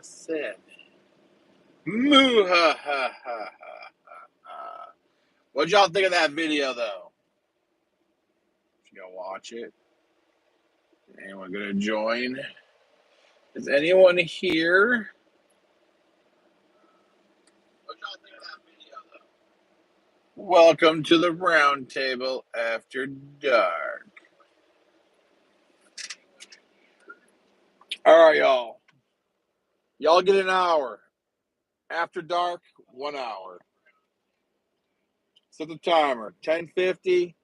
just said. Moo ha ha ha ha ha. What'd y'all think of that video, though? You gonna watch it? Anyone gonna join? Is anyone here? What'd y'all think of that video, though? Welcome to the round table after dark. All right, y'all. Y'all get an hour. After dark, 1 hour. Set the timer. 10:50.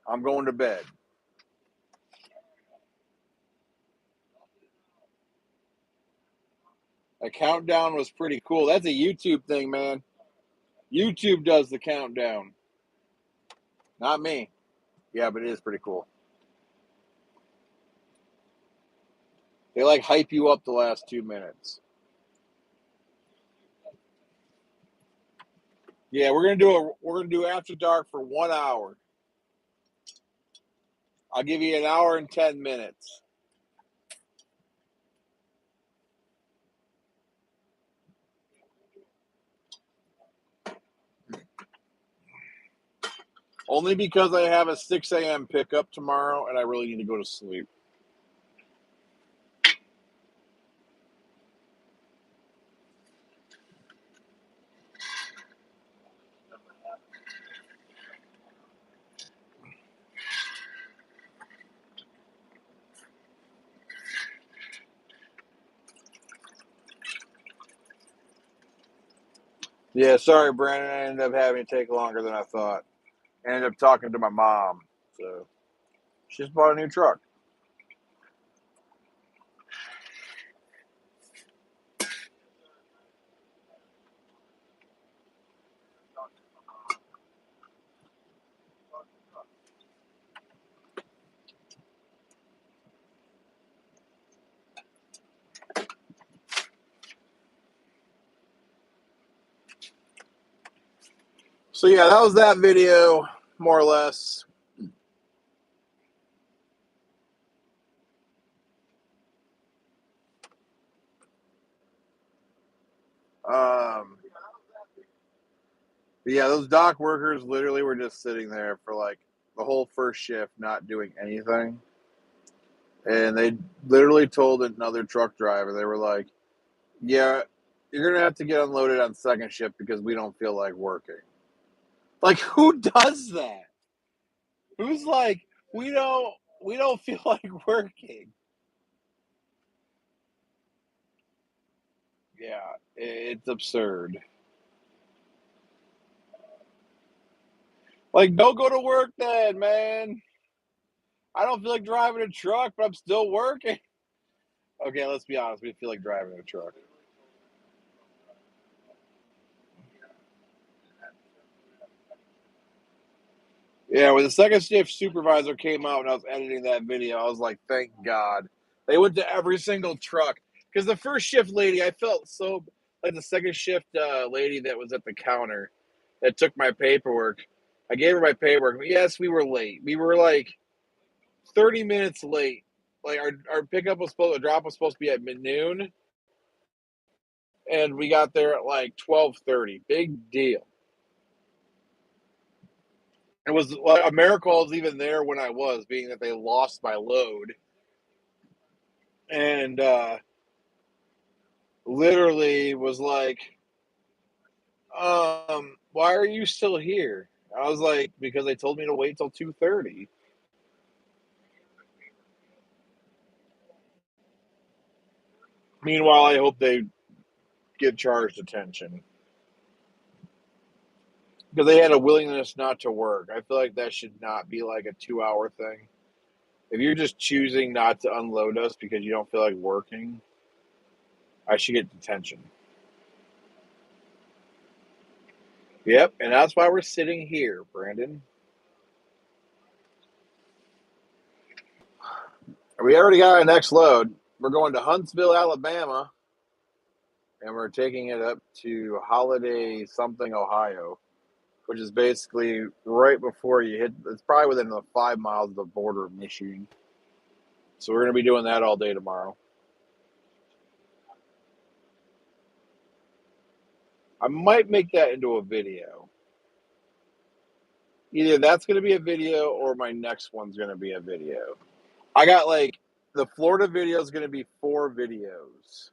I'm going to bed. The countdown was pretty cool. That's a YouTube thing, man. YouTube does the countdown. Not me. Yeah, but it is pretty cool. They like hype you up the last 2 minutes. Yeah, we're gonna do After Dark for 1 hour. I'll give you an hour and 10 minutes. Only because I have a 6 a.m. pickup tomorrow and I really need to go to sleep. Yeah, sorry, Brandon. I ended up having to take longer than I thought. I ended up talking to my mom. So she just bought a new truck. So yeah, that was that video, more or less. But yeah, those dock workers literally were just sitting there for like the whole first shift, not doing anything. And they literally told another truck driver, they were like, yeah, you're going to have to get unloaded on second shift because we don't feel like working. Like, who does that? Who's like, we don't feel like working? Yeah, it's absurd. Like, don't go to work then, man. I don't feel like driving a truck, but I'm still working. Okay, let's be honest. We feel like driving a truck. Yeah, when the second shift supervisor came out and I was editing that video, I was like, thank God. They went to every single truck. Because the first shift lady, I felt so like the second shift lady that was at the counter that took my paperwork. I gave her my paperwork. Yes, we were late. We were like 30 minutes late. Like our drop was supposed to be at noon. And we got there at like 12:30. Big deal. It was like a miracle I was even there when I was, being that they lost my load. And literally was like, why are you still here? I was like, because they told me to wait till 2:30. Meanwhile, I hope they get charged attention. Because they had a willingness not to work. I feel like that should not be like a 2-hour thing. If you're just choosing not to unload us because you don't feel like working, I should get detention. Yep, and that's why we're sitting here, Brandon. We already got our next load. We're going to Huntsville, Alabama, and we're taking it up to Holiday something, Ohio, which is basically right before you hit. It's probably within the 5 miles of the border of Michigan. So we're going to be doing that all day tomorrow. I might make that into a video. Either that's going to be a video or my next one's going to be a video. I got like the Florida video is going to be 4 videos.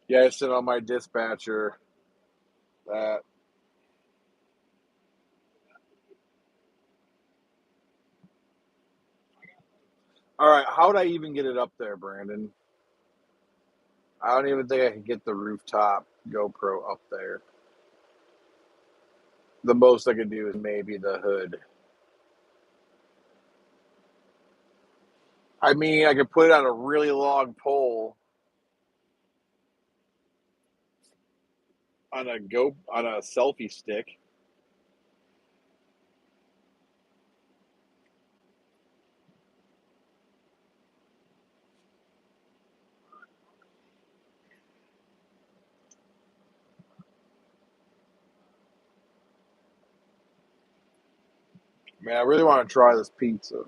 Yeah, I sent on my dispatcher that. All right, how would I even get it up there, Brandon? I don't even think I can get the rooftop GoPro up there. The most I could do is maybe the hood. I mean, I could put it on a really long pole on a selfie stick. Man, I really want to try this pizza,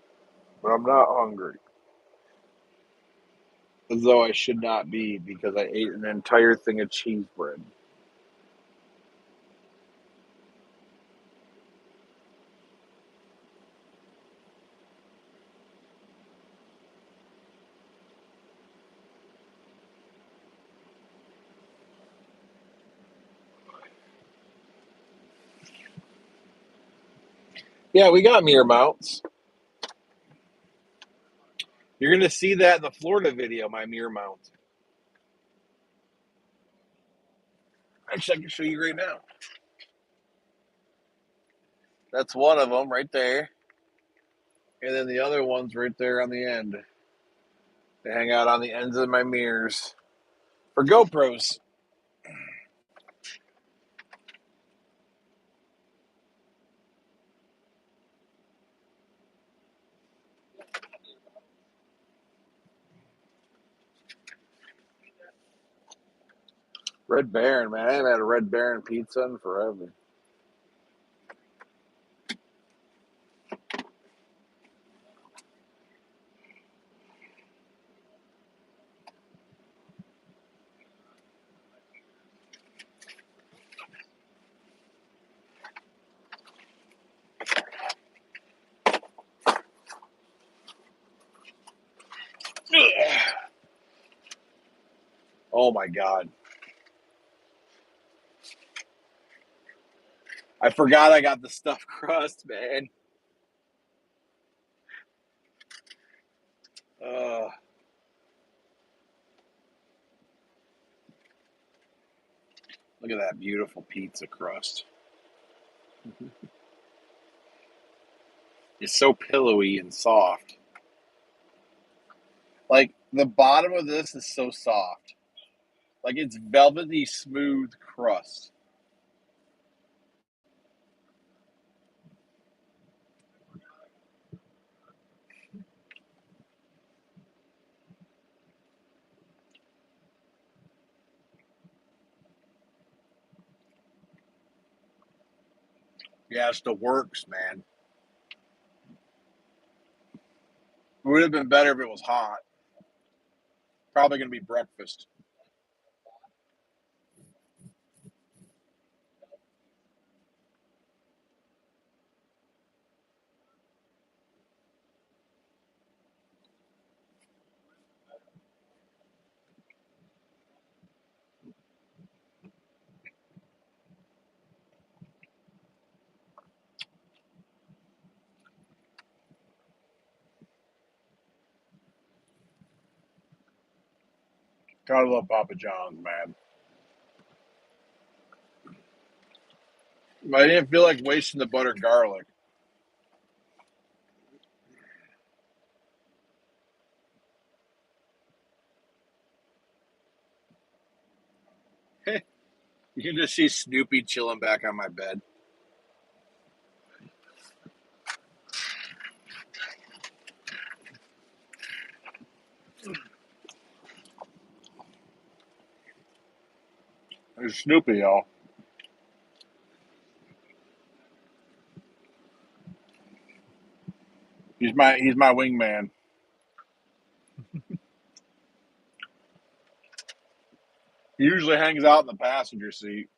but I'm not hungry. As though I should not be because I ate an entire thing of cheese bread. Yeah, we got mirror mounts. You're going to see that in the Florida video, my mirror mount. Actually, I can show you right now. That's one of them right there. And then the other one's right there on the end. They hang out on the ends of my mirrors for GoPros. Red Baron, man. I haven't had a Red Baron pizza in forever. Oh my God. I forgot I got the stuffed crust, man. Uh, Look at that beautiful pizza crust. It's so pillowy and soft. Like the bottom of this is so soft. Like it's velvety smooth crust. Yeah, it's the works, man. It would have been better if it was hot. Probably gonna be breakfast. Gotta love Papa John's, man. I didn't feel like wasting the buttered garlic. You can just see Snoopy chilling back on my bed. There's Snoopy, y'all. He's my wingman. He usually hangs out in the passenger seat.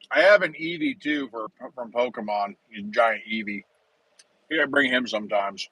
I have an Eevee too from Pokemon. He's a giant Eevee. Yeah, I bring him sometimes.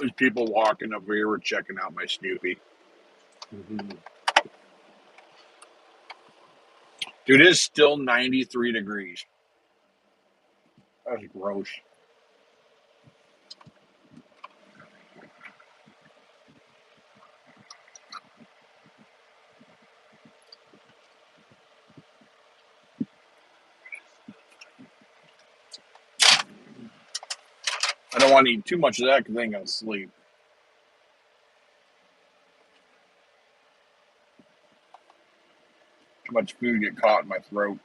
There's people walking over here. We're checking out my Snoopy. Dude, it is still 93 degrees. That's gross. I don't want to eat too much of that because I ain't going to sleep. Too much food get caught in my throat.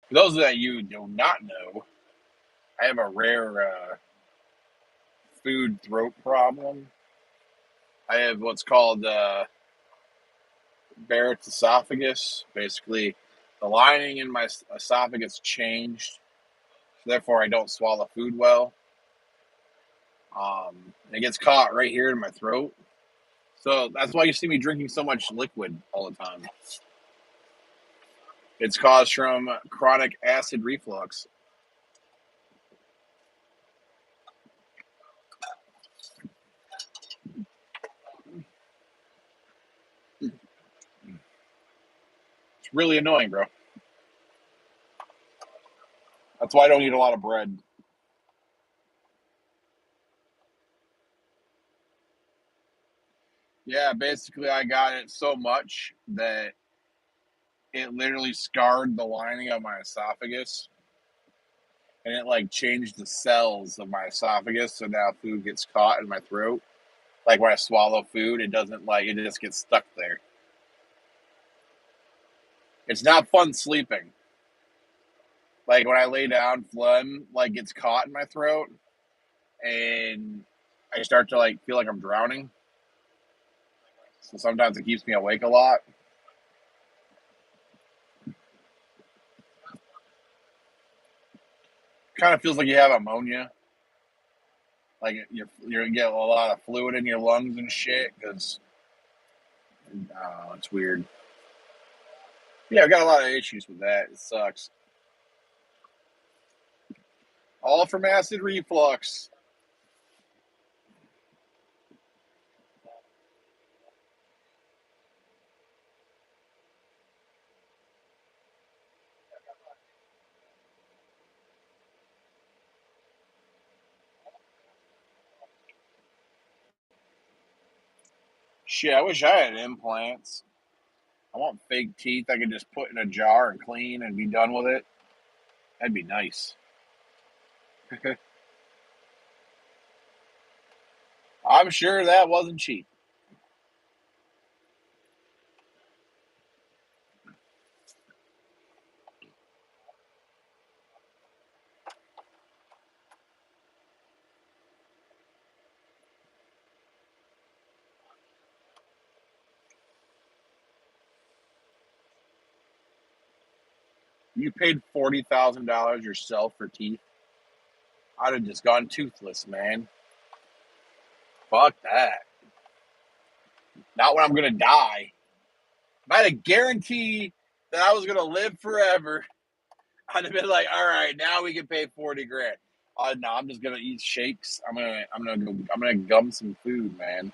For those that you do not know, I have a rare food throat problem. I have what's called Barrett's esophagus. Basically, the lining in my esophagus changed, so therefore I don't swallow food well. It gets caught right here in my throat. So that's why you see me drinking so much liquid all the time. It's caused from chronic acid reflux. It's really annoying, bro. That's why I don't eat a lot of bread. Yeah, basically, I got it so much that it literally scarred the lining of my esophagus, and it like changed the cells of my esophagus, so now food gets caught in my throat. Like when I swallow food, it doesn't like it just gets stuck there. It's not fun sleeping. Like when I lay down, phlegm like gets caught in my throat, and I start to like feel like I'm drowning. So sometimes it keeps me awake a lot. Kind of feels like you have ammonia. Like you get a lot of fluid in your lungs and shit because it's weird. Yeah, I've got a lot of issues with that. It sucks. All from acid reflux. Shit, I wish I had implants. I want fake teeth I could just put in a jar and clean and be done with it. That'd be nice. I'm sure that wasn't cheap. You paid $40,000 yourself for teeth. I'd have just gone toothless, man. Fuck that. Not when I'm gonna die. If I had a guarantee that I was gonna live forever, I'd have been like, all right, now we can pay 40 grand. No, I'm just gonna eat shakes. I'm gonna gum some food, man.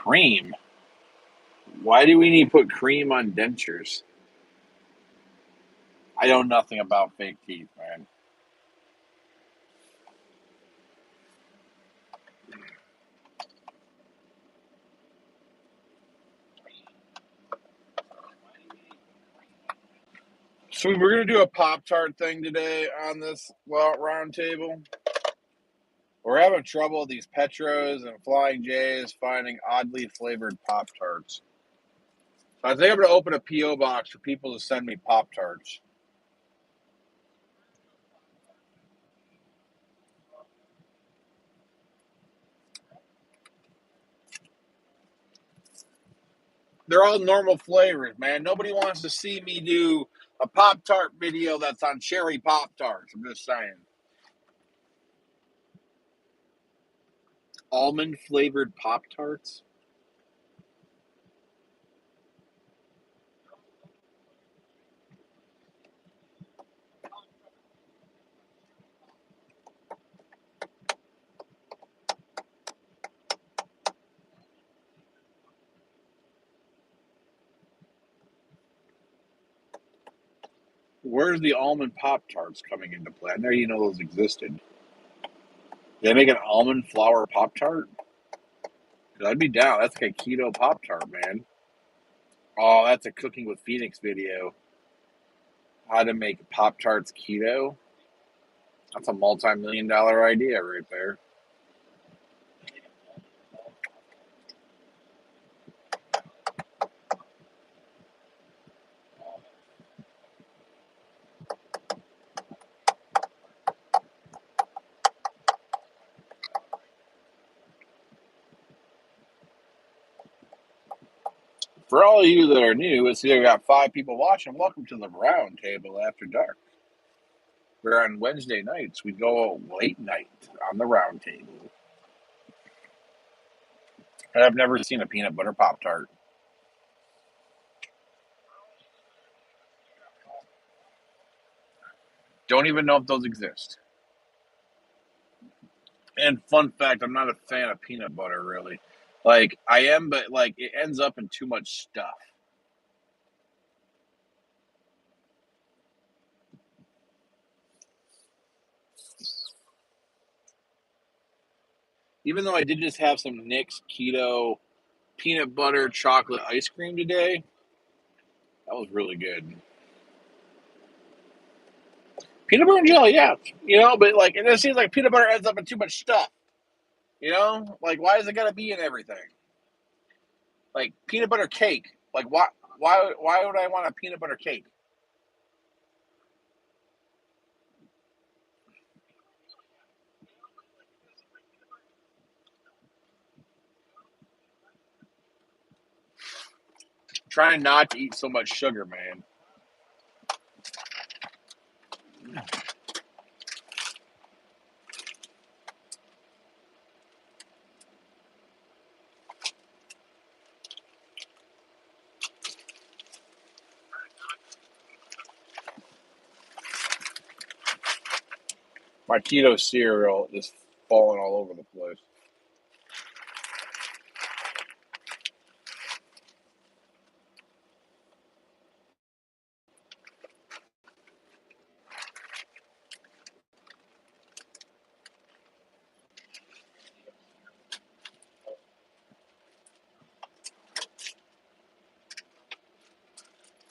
Cream. Why do we need to put cream on dentures? I know nothing about fake teeth, man. So we're gonna do a Pop-Tart thing today on this round table. We're having trouble with these Petros and Flying J's finding oddly flavored Pop-Tarts. So I think I'm gonna open a PO box for people to send me Pop-Tarts. They're all normal flavors, man. Nobody wants to see me do a Pop-Tart video that's on cherry Pop-Tarts. I'm just saying. Almond flavored Pop-Tarts? Where's the almond Pop-Tarts coming into play? I know you know those existed. Did they make an almond flour Pop-Tart? Because I'd be down. That's like a keto Pop-Tart, man. Oh, that's a Cooking with Phoenix video. How to make Pop-Tarts keto. That's a multi-million-dollar idea right there. For all of you that are new, it's either got 5 people watching. Welcome to the Round Table After Dark. Where on Wednesday nights we go late night on the Round Table. And I've never seen a peanut butter Pop-Tart. Don't even know if those exist. And fun fact, I'm not a fan of peanut butter, really. Like, I am, but, like, it ends up in too much stuff. Even though I did just have some Nick's Keto peanut butter chocolate ice cream today, that was really good. Peanut butter and jelly, yeah. But, like, it just seems like peanut butter ends up in too much stuff. Like, why does it gotta be in everything? Like, peanut butter cake. Like, why would I want a peanut butter cake? Trying not to eat so much sugar, man. My keto cereal is falling all over the place.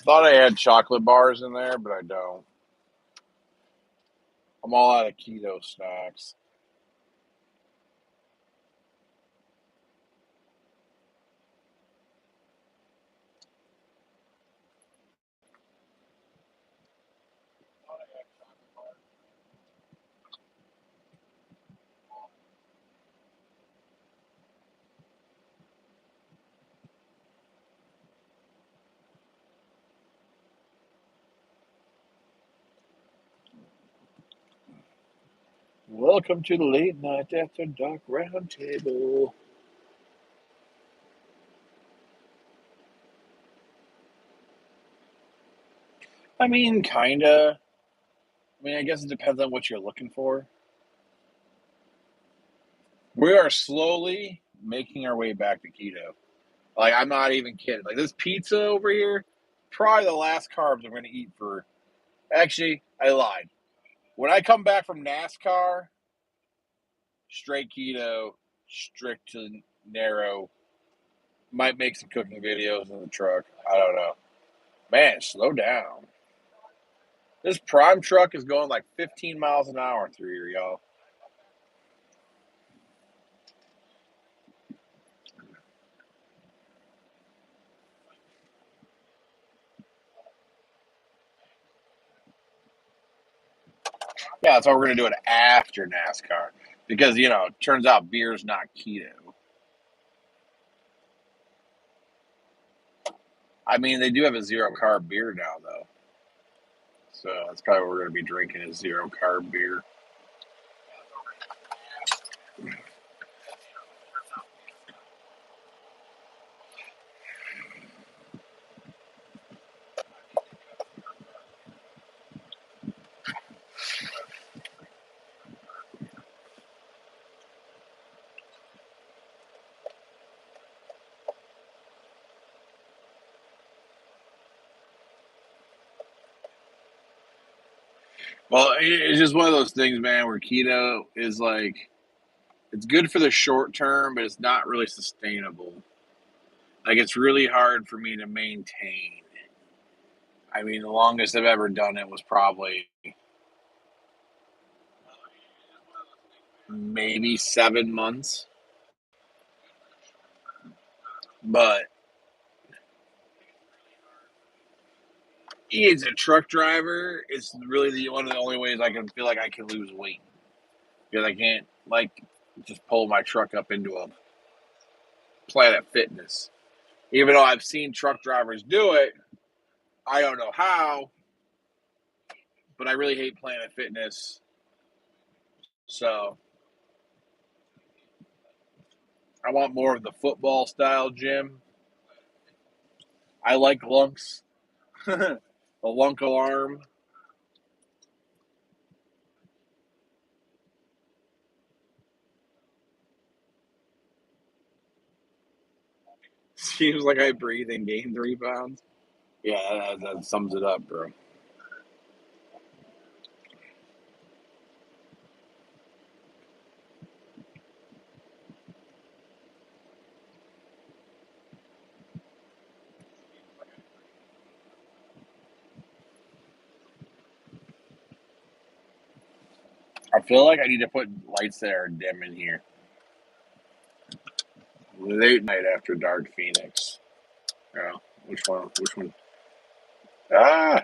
Thought I had chocolate bars in there, but I don't. I'm all out of keto snacks. Welcome to the late night after dark round table. I mean, kinda. I mean, I guess it depends on what you're looking for. We are slowly making our way back to keto. Like, I'm not even kidding. Like, this pizza over here, probably the last carbs I'm going to eat for. Actually, I lied. When I come back from NASCAR, straight keto, strict to narrow. Might make some cooking videos in the truck. I don't know. Man, slow down. This prime truck is going like 15 miles an hour through here, y'all. Yeah, that's why we're going to do it after NASCAR. Because, you know, it turns out beer's not keto. I mean, they do have a zero carb beer now, though. So that's probably what we're going to be drinking is zero carb beer. Well, it's just one of those things, man, where keto is like, it's good for the short term, but it's not really sustainable. Like, it's really hard for me to maintain. I mean, the longest I've ever done it was probably maybe 7 months. But as a truck driver, it's really one of the only ways I can feel like I can lose weight because I can't like just pull my truck up into a Planet Fitness. Even though I've seen truck drivers do it, I don't know how, but I really hate Planet Fitness. So I want more of the football style gym. I like lunks, a lunk alarm. Seems like I breathe and gain 3 pounds. Yeah, that sums it up, bro. I feel like I need to put lights that are dim in here. Late night after dark, Phoenix. Oh, which one? Which one? Ah,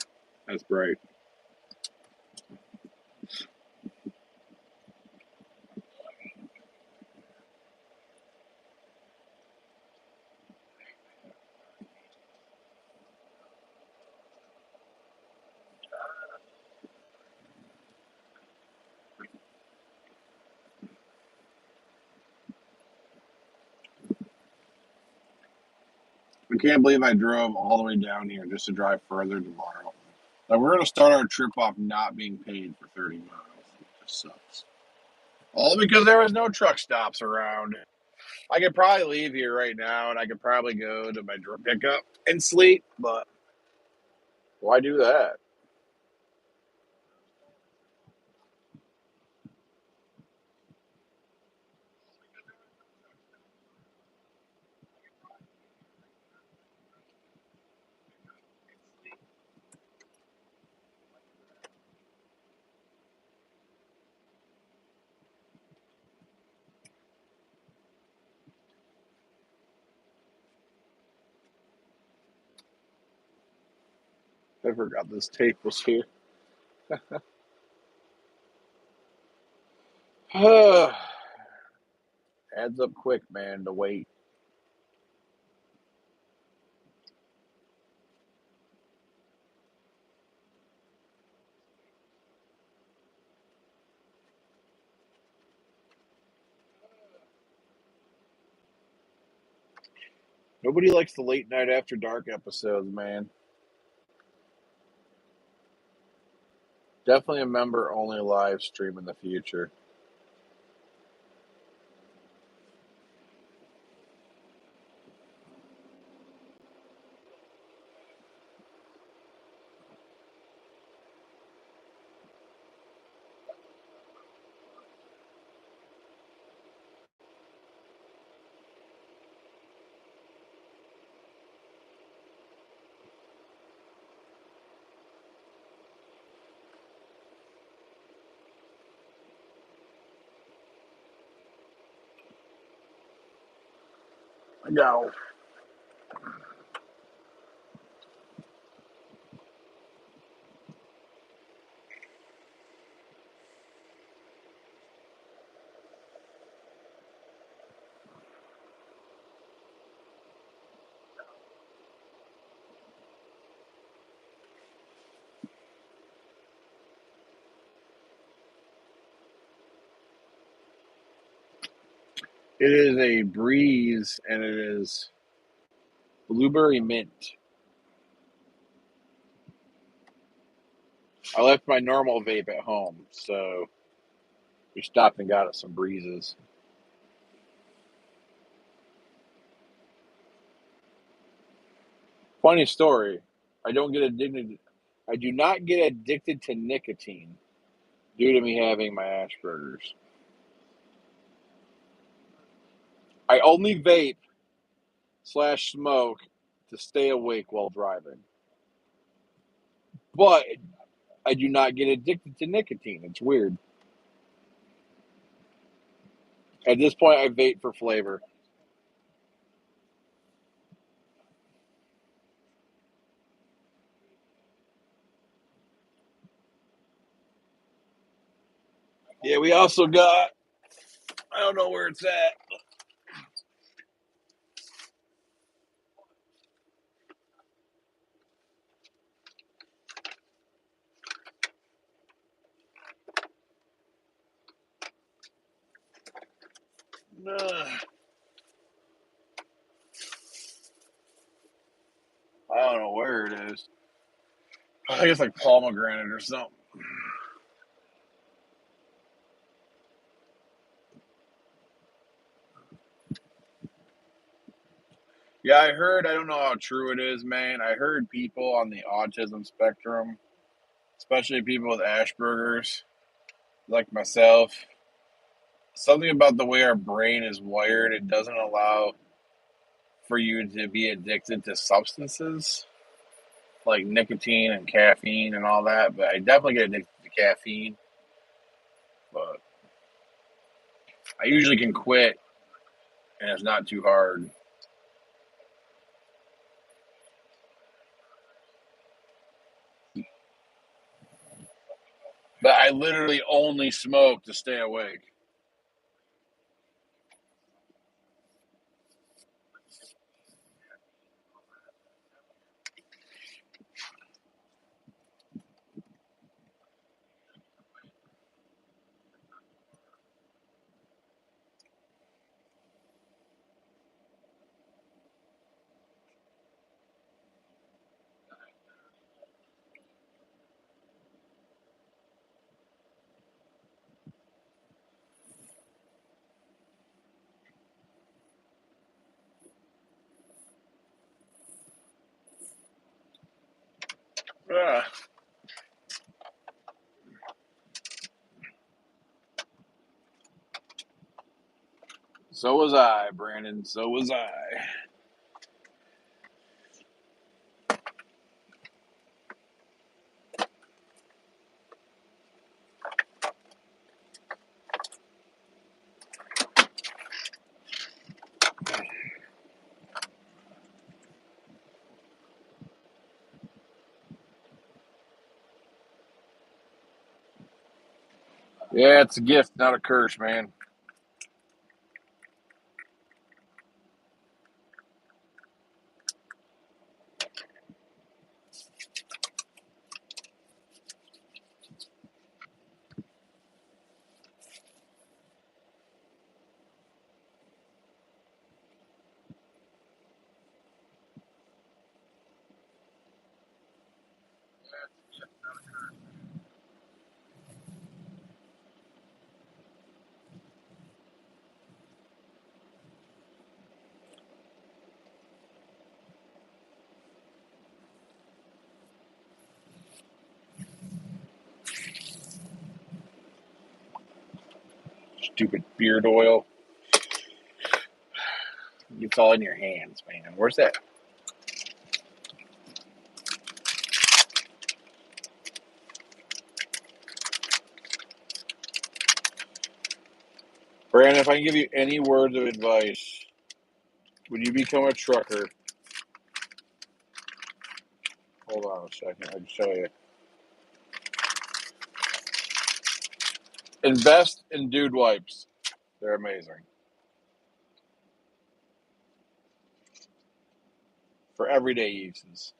that's bright. I can't believe I drove all the way down here just to drive further tomorrow. Like we're gonna start our trip off not being paid for 30 miles. It just sucks. All because there was no truck stops around. I could probably leave here right now and I could probably go to my pickup and sleep, but why do that? I forgot this tape was here. Adds up quick, man, to wait. Nobody likes the late night after dark episodes, man. Definitely a member only live stream in the future. No. It is a breeze, and it is blueberry mint. I left my normal vape at home, so we stopped and got us some breezes. Funny story. I don't get addicted. I do not get addicted to nicotine due to me having my Asperger's. I only vape / smoke to stay awake while driving. But I do not get addicted to nicotine. It's weird. At this point, I vape for flavor. Yeah, we also got, I don't know where it's at. I don't know where it is. I think it's like pomegranate or something. Yeah, I heard, I don't know how true it is, man. I heard people on the autism spectrum, especially people with Asperger's, like myself, something about the way our brain is wired, it doesn't allow for you to be addicted to substances like nicotine and caffeine and all that. But I definitely get addicted to caffeine. But I usually can quit, and it's not too hard. But I literally only smoke to stay awake. Ah, so was I, Brandon. So was I. Yeah, it's a gift, not a curse, man. Stupid beard oil. It's all in your hands, man. Where's that? Brandon, if I can give you any words of advice, when you become a trucker, hold on a second, I can show you. Invest in dude wipes. They're amazing. For everyday uses.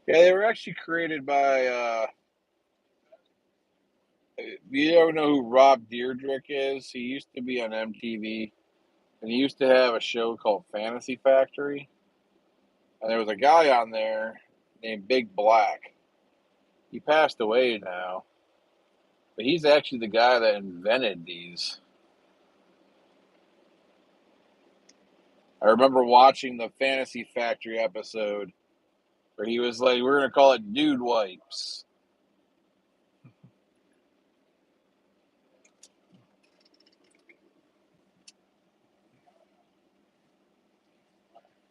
Yeah, they were actually created by, you ever know who Rob Dyrdek is? He used to be on MTV, and he used to have a show called Fantasy Factory. And there was a guy on there named Big Black. He passed away now, but he's actually the guy that invented these. I remember watching the Fantasy Factory episode where he was like, we're going to call it dude wipes.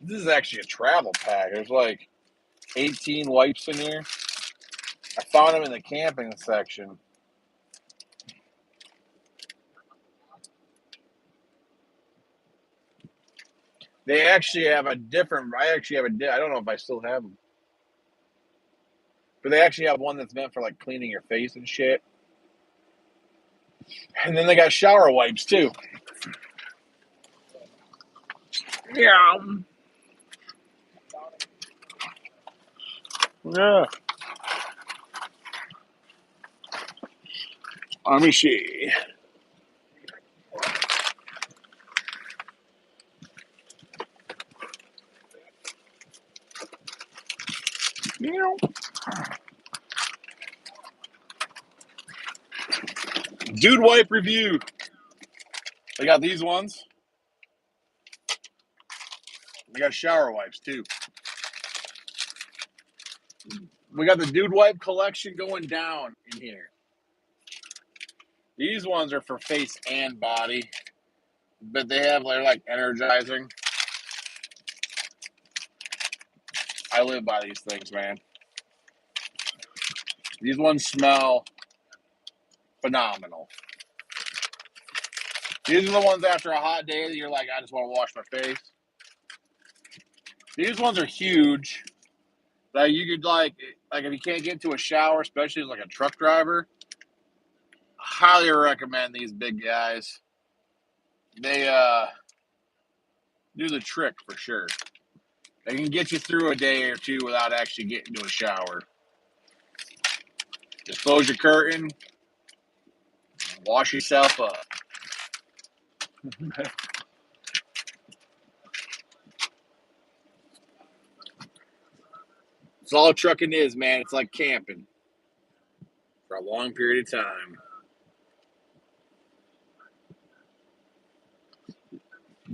This is actually a travel pack. There's like 18 wipes in here. I found them in the camping section. They actually have a different, I don't know if I still have them. But they actually have one that's meant for like cleaning your face and shit. And then they got shower wipes too. Yeah. Yeah. Let me see. Dude wipe review. They got these ones. They got shower wipes too. We got the dude wipe collection going down in here. These ones are for face and body, but they're like energizing. I live by these things, man. These ones smell phenomenal. These are the ones after a hot day that you're like, I just want to wash my face. These ones are huge. Like you could like if you can't get into a shower, especially as like a truck driver, highly recommend these big guys. They do the trick for sure. They can get you through a day or two without actually getting to a shower. Just close your curtain, wash yourself up. It's all trucking is, man. It's like camping for a long period of time.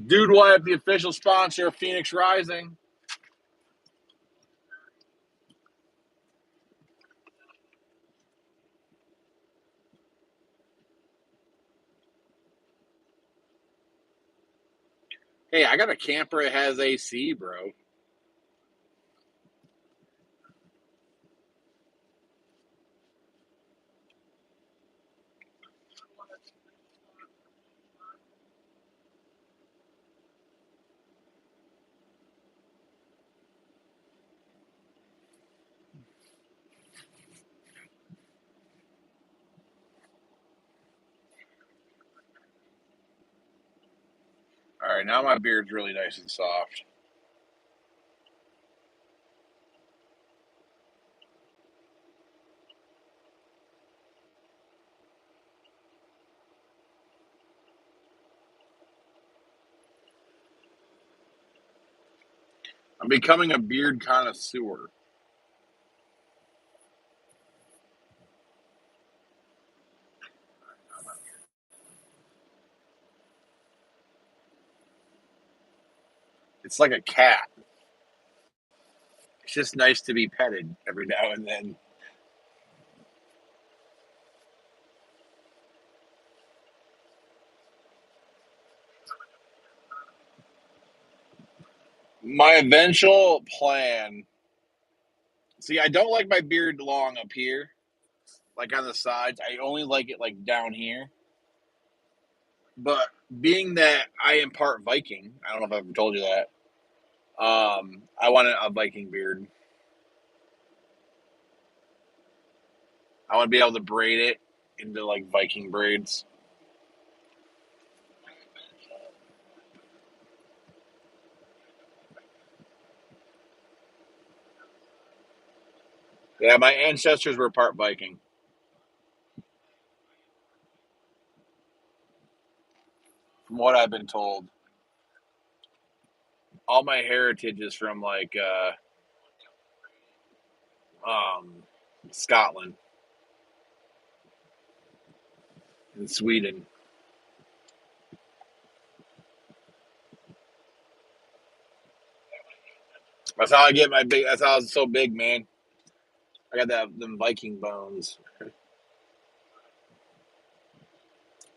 Dude Wipe, the official sponsor of Phoenix Rising. Hey, I got a camper that has AC, bro. All right, now my beard's really nice and soft. I'm becoming a beard connoisseur. It's like a cat. It's just nice to be petted every now and then. My eventual plan. See, I don't like my beard long up here, like on the sides. I only like it like down here. But being that I am part Viking, I don't know if I've ever told you that. I want a Viking beard. I want to be able to braid it into like Viking braids. Yeah, my ancestors were part Viking, from what I've been told. All my heritage is from like um, Scotland and Sweden. That's how I get my big. That's how it's so big, man. I got them Viking bones.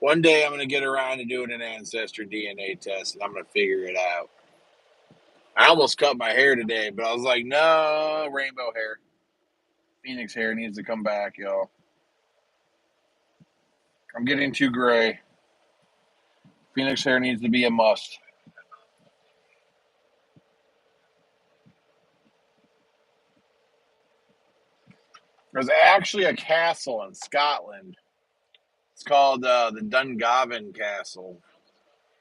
One day I'm gonna get around to doing an ancestry DNA test, and I'm gonna figure it out. I almost cut my hair today, but I was like, no, rainbow hair. Phoenix hair needs to come back, y'all. I'm getting too gray. Phoenix hair needs to be a must. There's actually a castle in Scotland. It's called the Dungarvan Castle.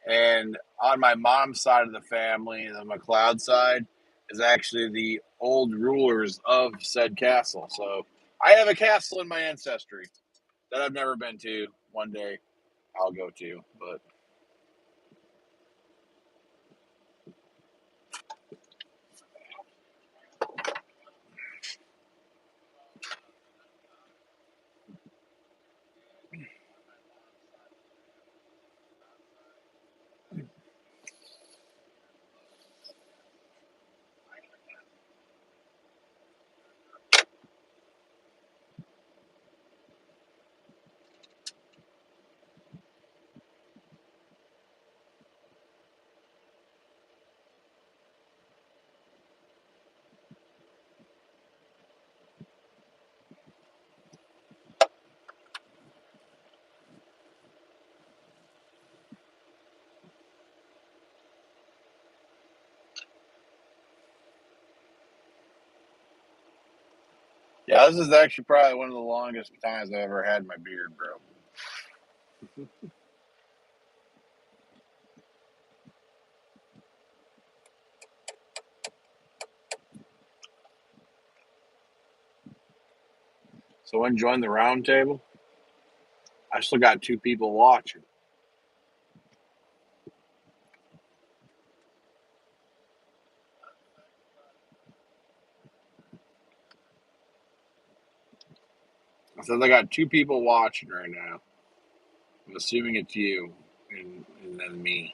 And on my mom's side of the family, the McLeod side, is actually the old rulers of said castle. So I have a castle in my ancestry that I've never been to. One day I'll go to, but yeah, this is actually probably one of the longest times I've ever had my beard, bro. So when join the round table, I still got two people watching. I said I got two people watching right now. I'm assuming it's you and then me.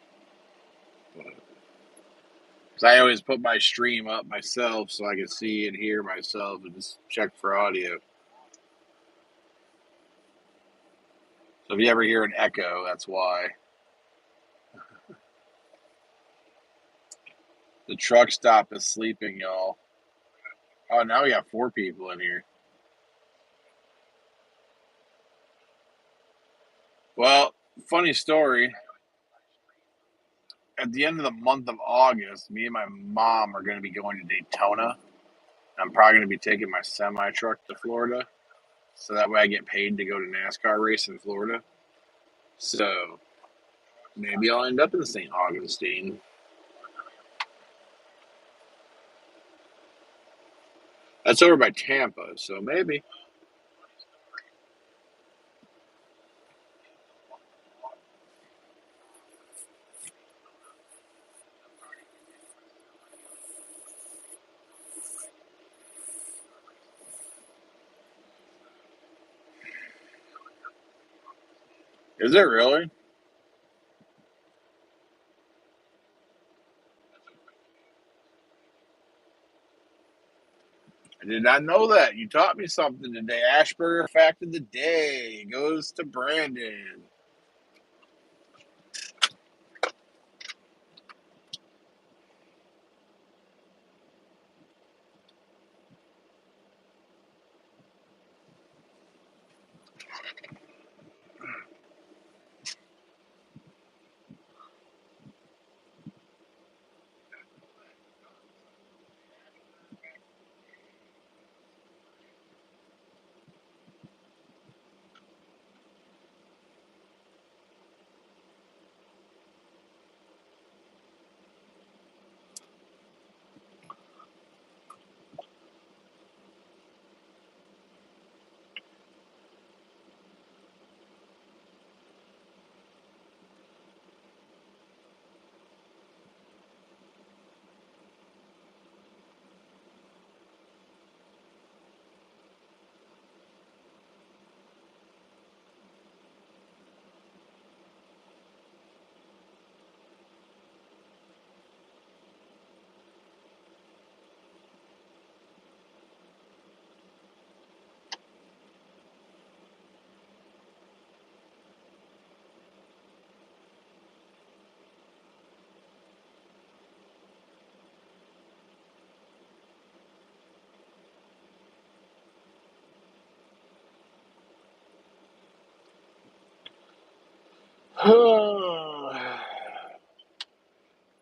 Because I always put my stream up myself so I can see and hear myself and just check for audio. So if you ever hear an echo, that's why. The truck stop is sleeping, y'all. Oh, now we got four people in here. Well, funny story. At the end of the month of August, me and my mom are going to be going to Daytona. I'm probably going to be taking my semi truck to Florida, so that way I get paid to go to NASCAR race in Florida. So maybe I'll end up in St. Augustine. That's over by Tampa, so maybe. Is it really? I did not know that. You taught me something today. Ashburger fact of the day goes to Brandon.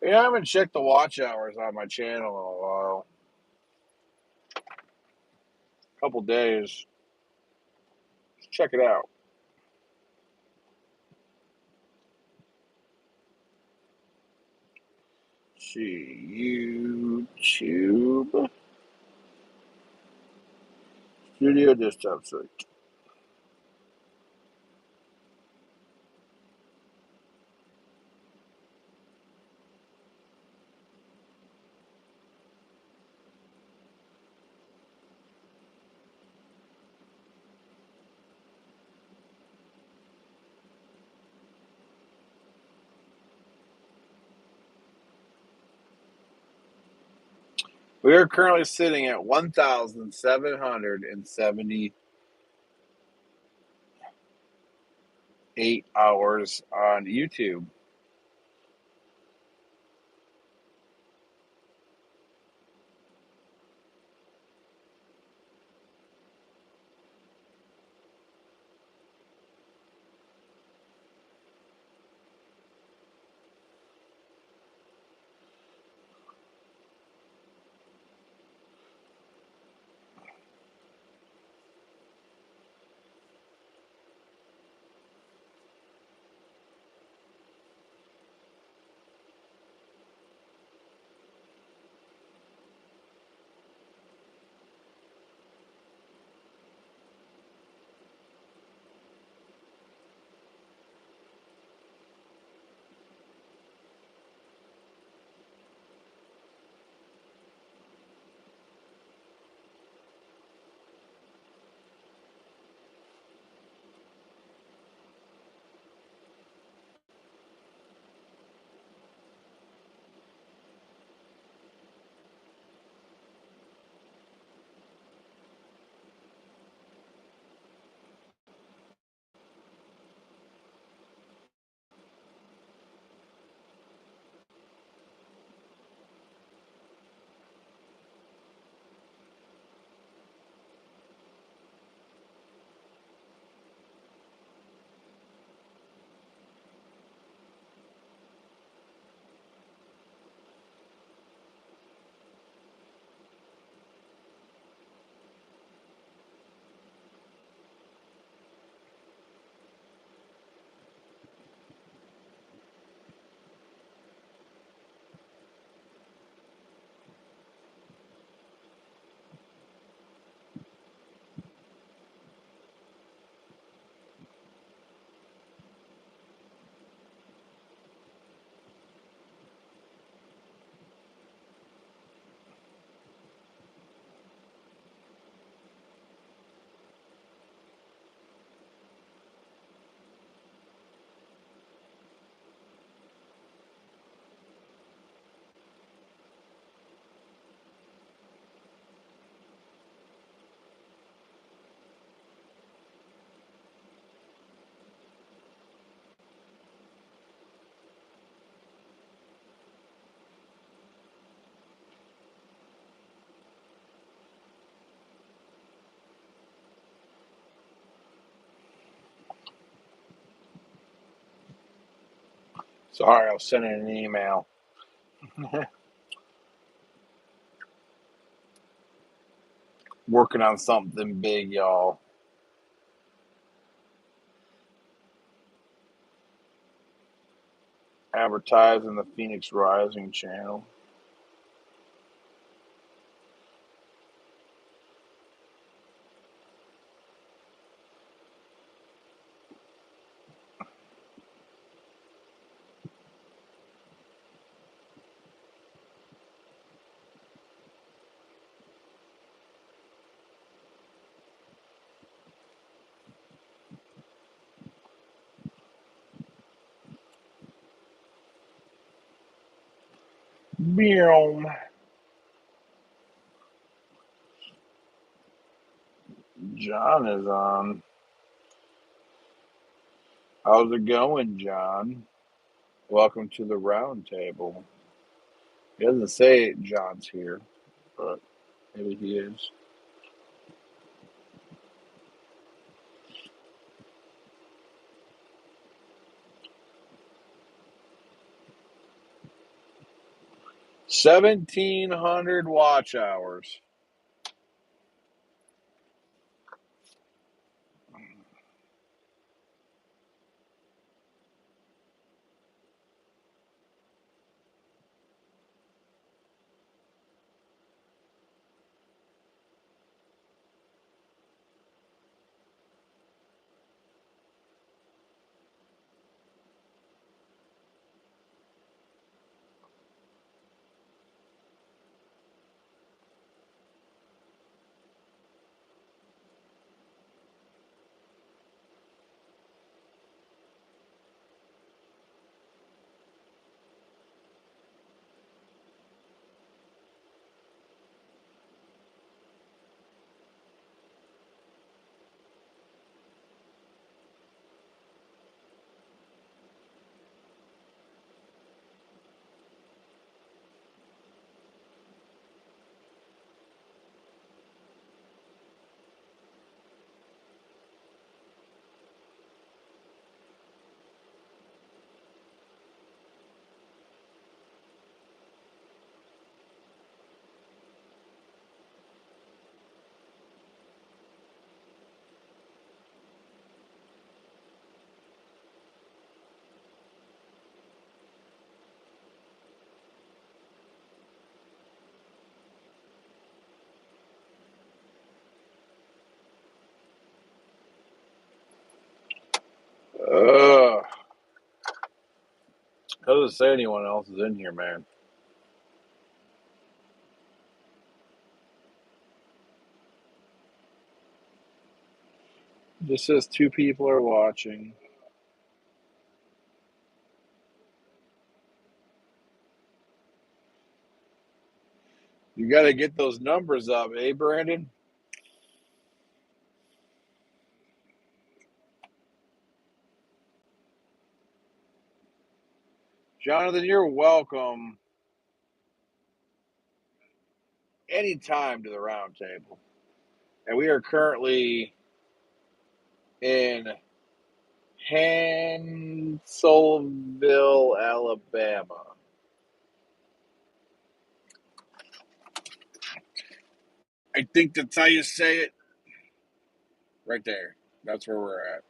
Yeah, I haven't checked the watch hours on my channel in a while. A couple days. Check it out. See YouTube Studio Desktop Site. We are currently sitting at 1,778 hours on YouTube. Sorry, I was sending an email. Working on something big, y'all. Advertising the Phoenix Rising channel. Boom. John is on. How's it going, John? Welcome to the round table. He doesn't say John's here, but maybe he is. $1,700 watch hours. Ugh. Doesn't say anyone else is in here, man. Just says 2 people are watching. You got to get those numbers up, eh, Brandon? Jonathan, you're welcome anytime to the round table. And we are currently in Hansonville, Alabama. I think that's how you say it. Right there. That's where we're at.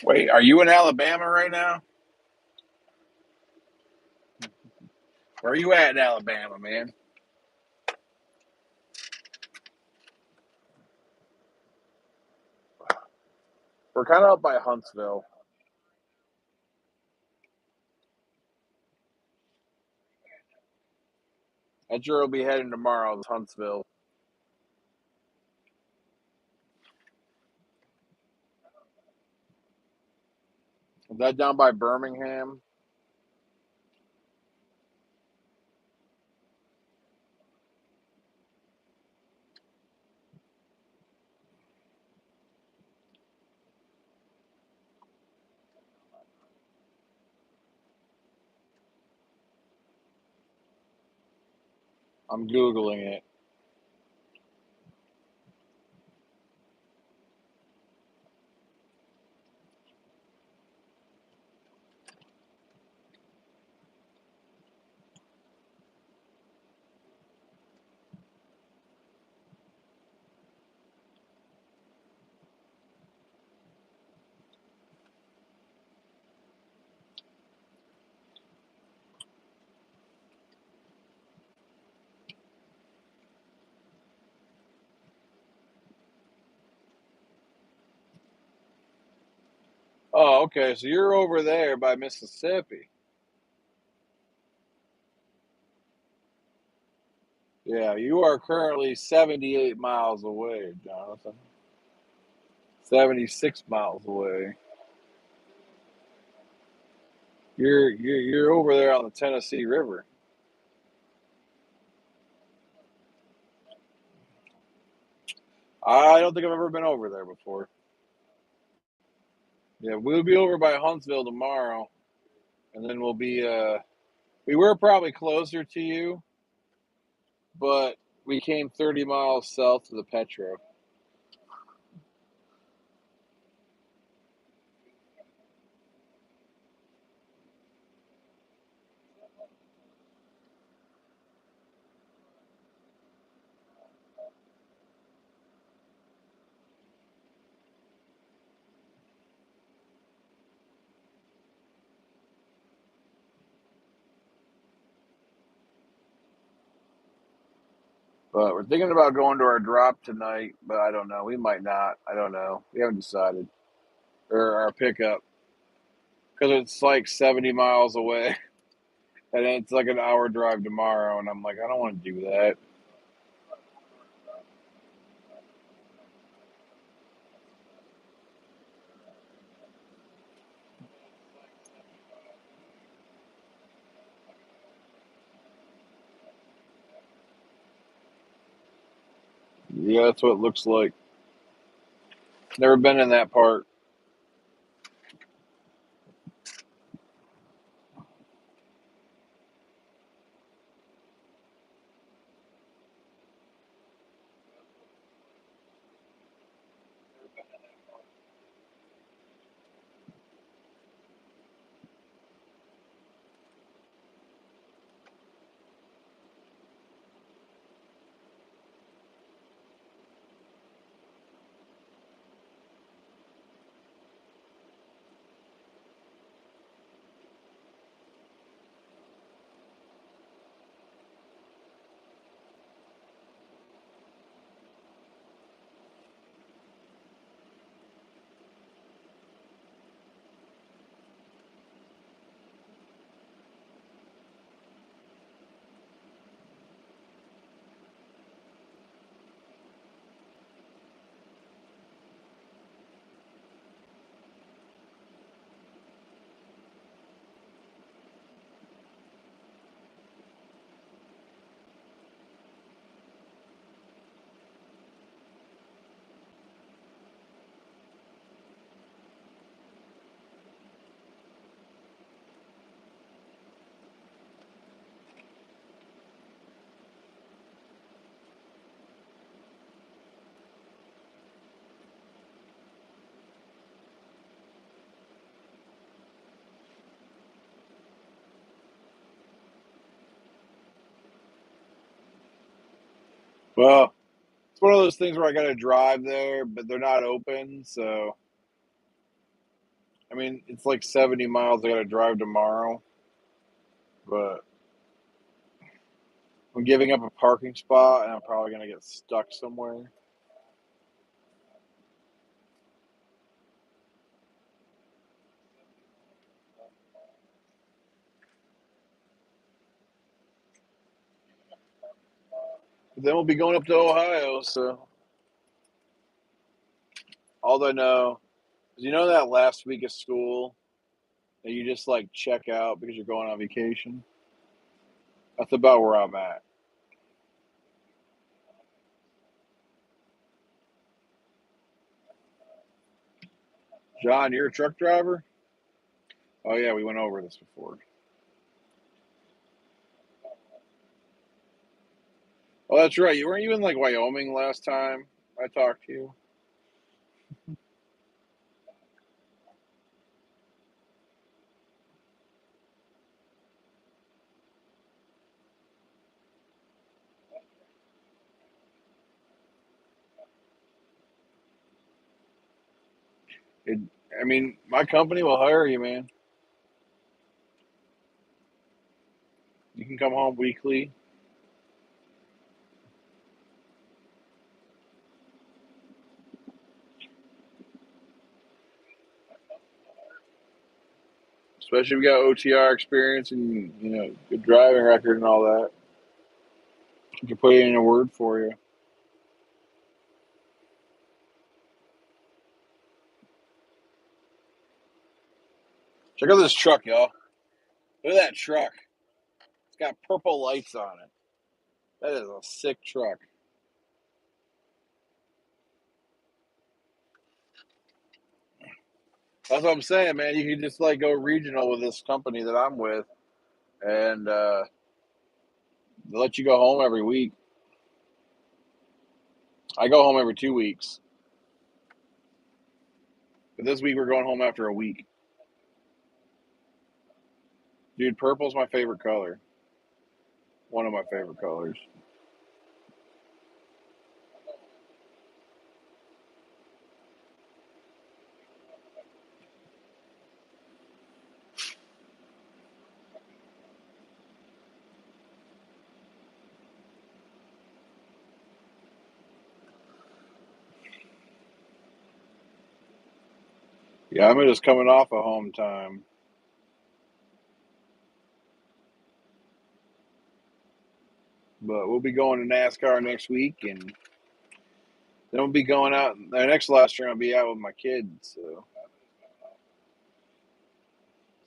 Wait, are you in Alabama right now? Where are you at in Alabama, man? We're kind of up by Huntsville. That's where we'll be heading tomorrow, to Huntsville. Is that down by Birmingham? I'm Googling it. Oh, okay. So you're over there by Mississippi. Yeah, you are currently 78 miles away, Jonathan. 76 miles away. You're over there on the Tennessee River. I don't think I've ever been over there before. Yeah, we'll be over by Huntsville tomorrow, and then we'll be. We were probably closer to you, but we came 30 miles south to the Petro. But we're thinking about going to our drop tonight, but I don't know. We might not. I don't know. We haven't decided. Or our pickup, because it's like 70 miles away, and it's like an hour drive tomorrow, and I'm like, I don't want to do that. Yeah, that's what it looks like. Never been in that part. Well, it's one of those things where I got to drive there, but they're not open, so mean, it's like 70 miles I got to drive tomorrow, but I'm giving up a parking spot, and I'm probably going to get stuck somewhere. But then we'll be going up to Ohio, so all I know is that last week of school that you just like check out because you're going on vacation? That's about where I'm at. John, you're a truck driver? Oh, yeah, we went over this before. Oh, that's right. Weren't you in like Wyoming last time I talked to you? It, I mean, my company will hire you, man. You can come home weekly. Especially if you got OTR experience and good driving record and all that. You can put it in a word for you. Check out this truck, y'all. Look at that truck. It's got purple lights on it. That is a sick truck. That's what I'm saying, man. You can just like go regional with this company that I'm with, and they'll let you go home every week. I go home every 2 weeks, but this week we're going home after a week. Dude, purple's my favorite color. One of my favorite colors. Yeah, I'm just coming off of home time. But we'll be going to NASCAR next week, and then we'll be going out. The next last year, I'll be out with my kids. So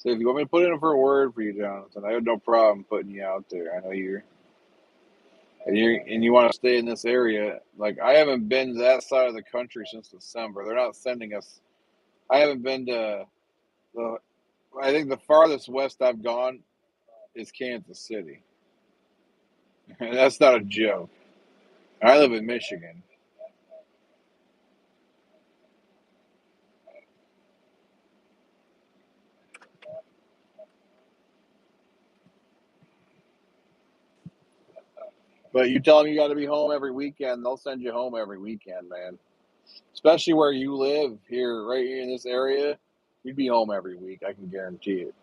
if you want me to put in for a word for you, Jonathan, I have no problem putting you out there. I know you want to stay in this area. Like I haven't been to that side of the country since December. They're not sending us. I haven't been to the. I think the farthest west I've gone is Kansas City. That's not a joke. I live in Michigan. But you tell them you got to be home every weekend, they'll send you home every weekend, man. Especially where you live here, right here in this area, you'd be home every week. I can guarantee it.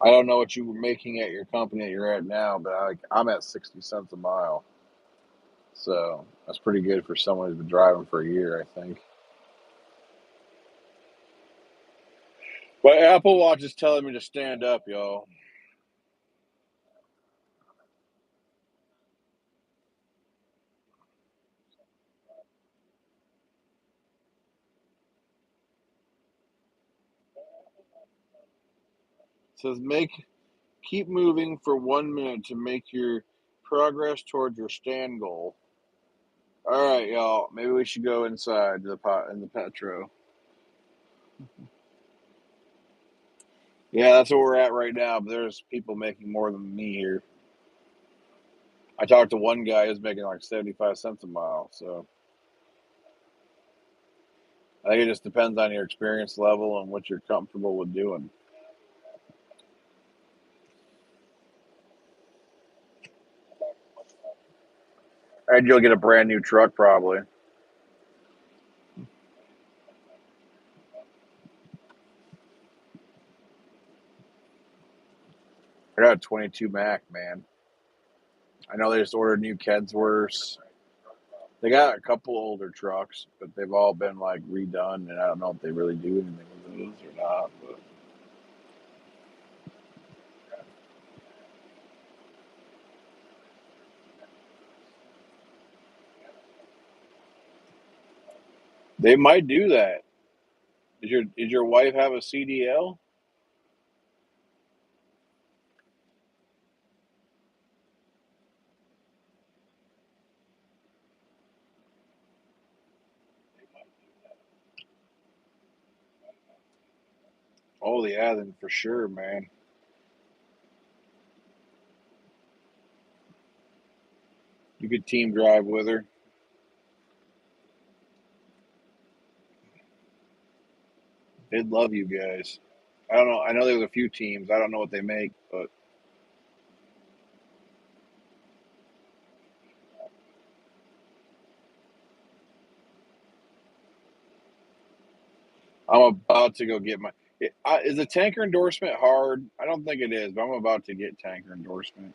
I don't know what you were making at your company that you're at now, but I'm at 60 cents a mile. So that's pretty good for someone who's been driving for a year, I think. But Apple Watch is telling me to stand up, y'all. It says keep moving for 1 minute to make your progress towards your stand goal. All right, y'all. Maybe we should go inside the pot in the Petro. Yeah, that's where we're at right now. But there's people making more than me here. I talked to one guy who's making like 75 cents a mile. So I think it just depends on your experience level and what you're comfortable with doing. And you'll get a brand new truck probably. I got a 22 Mac, man. I know they just ordered new Kedsworths. They got a couple older trucks, but they've all been like redone, and I don't know if they really do anything with those or not. But they might do that. Did your wife have a CDL? Oh yeah, then for sure, man. You could team drive with her. They'd love you guys. I don't know. I know there's a few teams. I don't know what they make, but I'm about to go get my. Is a tanker endorsement hard? I don't think it is, but I'm about to get tanker endorsement.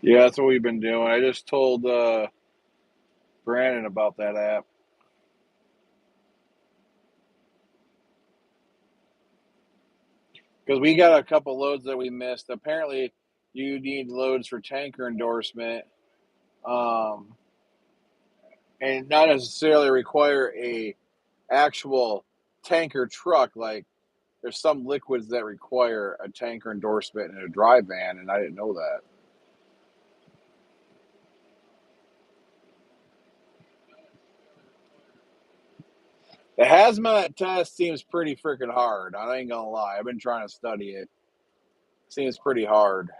Yeah, that's what we've been doing. I just told Brandon about that app because we got a couple loads that we missed. Apparently, you need loads for tanker endorsement, um, and not necessarily require a actual tanker truck. Like there's some liquids that require a tanker endorsement in a dry van, and I didn't know that. The hazmat test seems pretty freaking hard. I ain't gonna lie. I've been trying to study it. Seems pretty hard.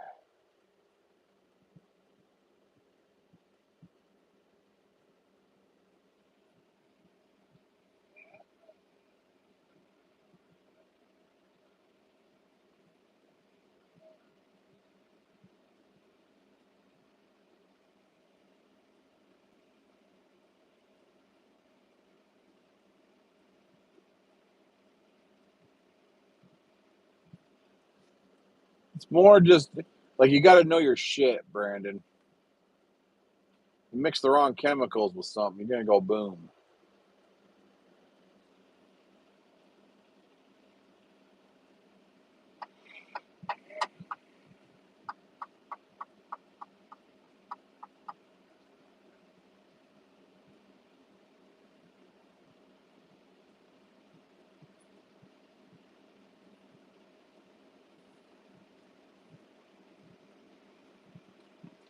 It's more just like you got to know your shit, Brandon. You mix the wrong chemicals with something, you're gonna go boom.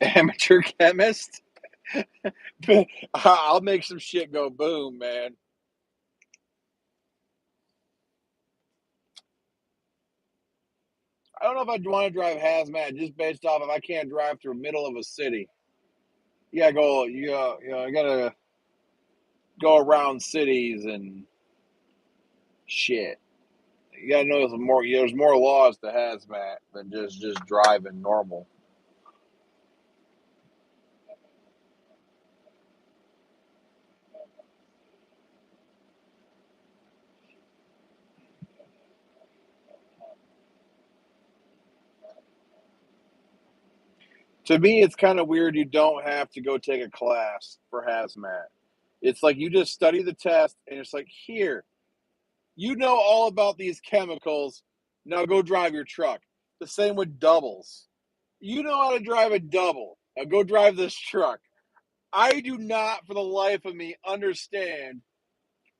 Amateur chemist. I'll make some shit go boom, man. I don't know if I'd want to drive hazmat just based off if I can't drive through the middle of a city. You gotta go. You gotta go around cities and shit. You gotta know there's more. There's more laws to hazmat than just driving normal. To me, it's kind of weird you don't have to go take a class for hazmat. It's like you just study the test, and it's like, here, you know all about these chemicals. Now go drive your truck. The same with doubles. You know how to drive a double. Now go drive this truck. I do not, for the life of me, understand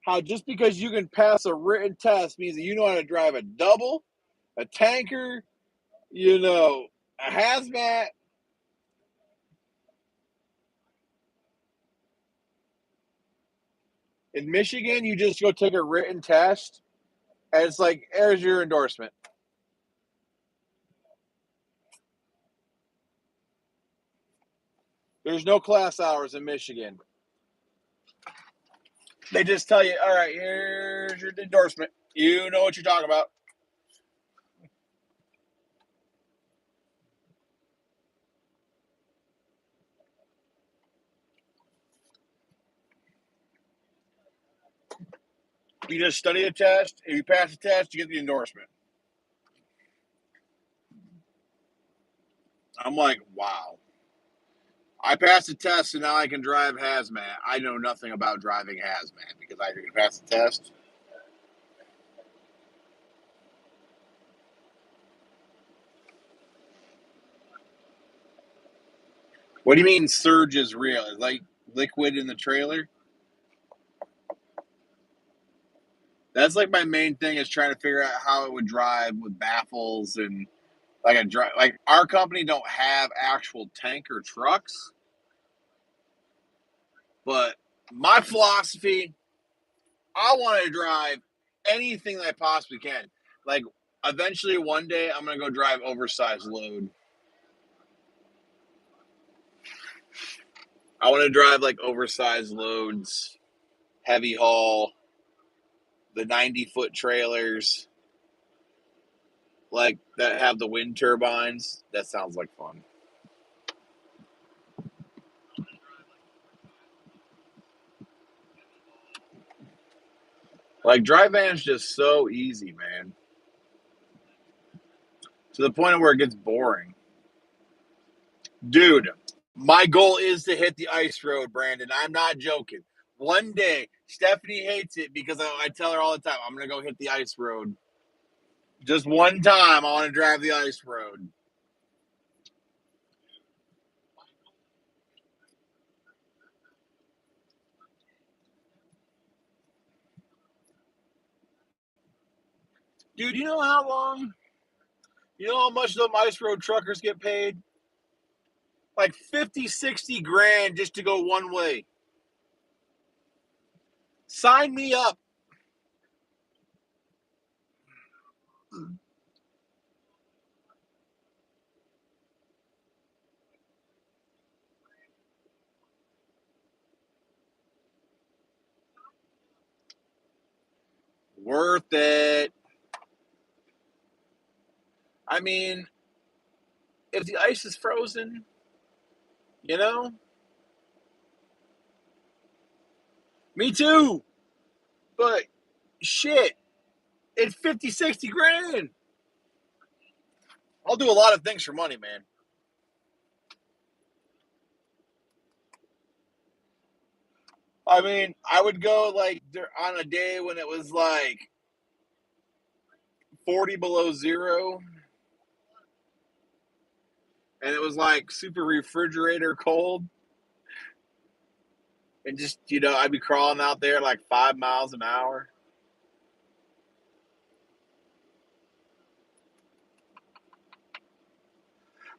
how just because you can pass a written test means that you know how to drive a double, a tanker, a hazmat. In Michigan, you just go take a written test, and it's like, there's your endorsement. There's no class hours in Michigan. They just tell you, all right, here's your endorsement. You know what you're talking about. You just study the test. If you pass the test, you get the endorsement. I'm like, wow. I passed the test, and now I can drive hazmat. I know nothing about driving hazmat because I didn't pass the test. What do you mean surge is real? Is like liquid in the trailer? That's like my main thing is trying to figure out how it would drive with baffles and like our company don't have actual tanker trucks, but my philosophy, I want to drive anything that I possibly can. Like eventually one day I'm gonna go drive oversized load. I want to drive like oversized loads, heavy haul, the 90-foot trailers, like that have the wind turbines. That sounds like fun. Like dry van's just so easy, man. To the point where it gets boring. Dude, my goal is to hit the ice road, Brandon. I'm not joking. One day, Stephanie hates it because I tell her all the time, I'm going to go hit the ice road. Just one time, I want to drive the ice road. Dude, you know how much them ice road truckers get paid? Like 50, 60 grand just to go one way. Sign me up. Worth it. I mean, if the ice is frozen, you know? Me too. But shit, it's 50, 60 grand. I'll do a lot of things for money, man. I mean, I would go like on a day when it was like 40 below zero and it was like super refrigerator cold. And just, I'd be crawling out there like 5 miles an hour.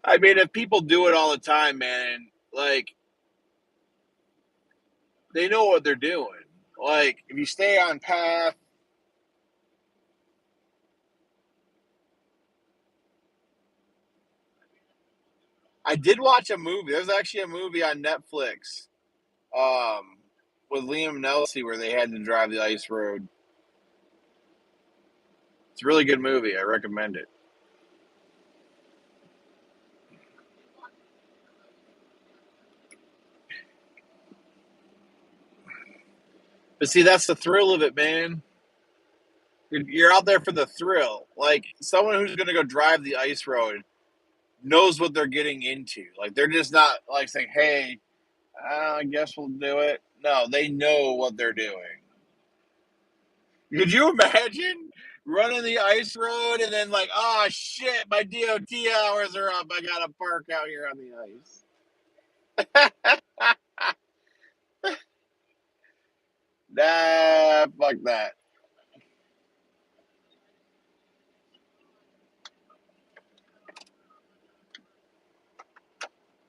I mean, if people do it all the time, man, like, they know what they're doing. Like, if you stay on path, I did watch a movie. There's actually a movie on Netflix um, with Liam Neeson where they had to drive the ice road. It's a really good movie. I recommend it. But see, that's the thrill of it, man. You're out there for the thrill. Like someone who's going to go drive the ice road knows what they're getting into. Like, they're just not like saying, "Hey, I guess we'll do it." No, they know what they're doing. Could you imagine running the ice road and then like, oh shit, my DOT hours are up. I gotta park out here on the ice. Nah, fuck that.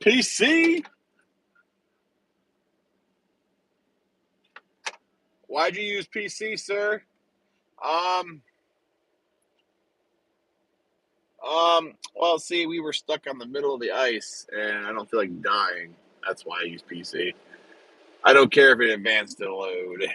PC? Why'd you use PC, sir? Um, well, see, we were stuck on the middle of the ice, and I don't feel like dying. That's why I use PC. I don't care if it advanced the load.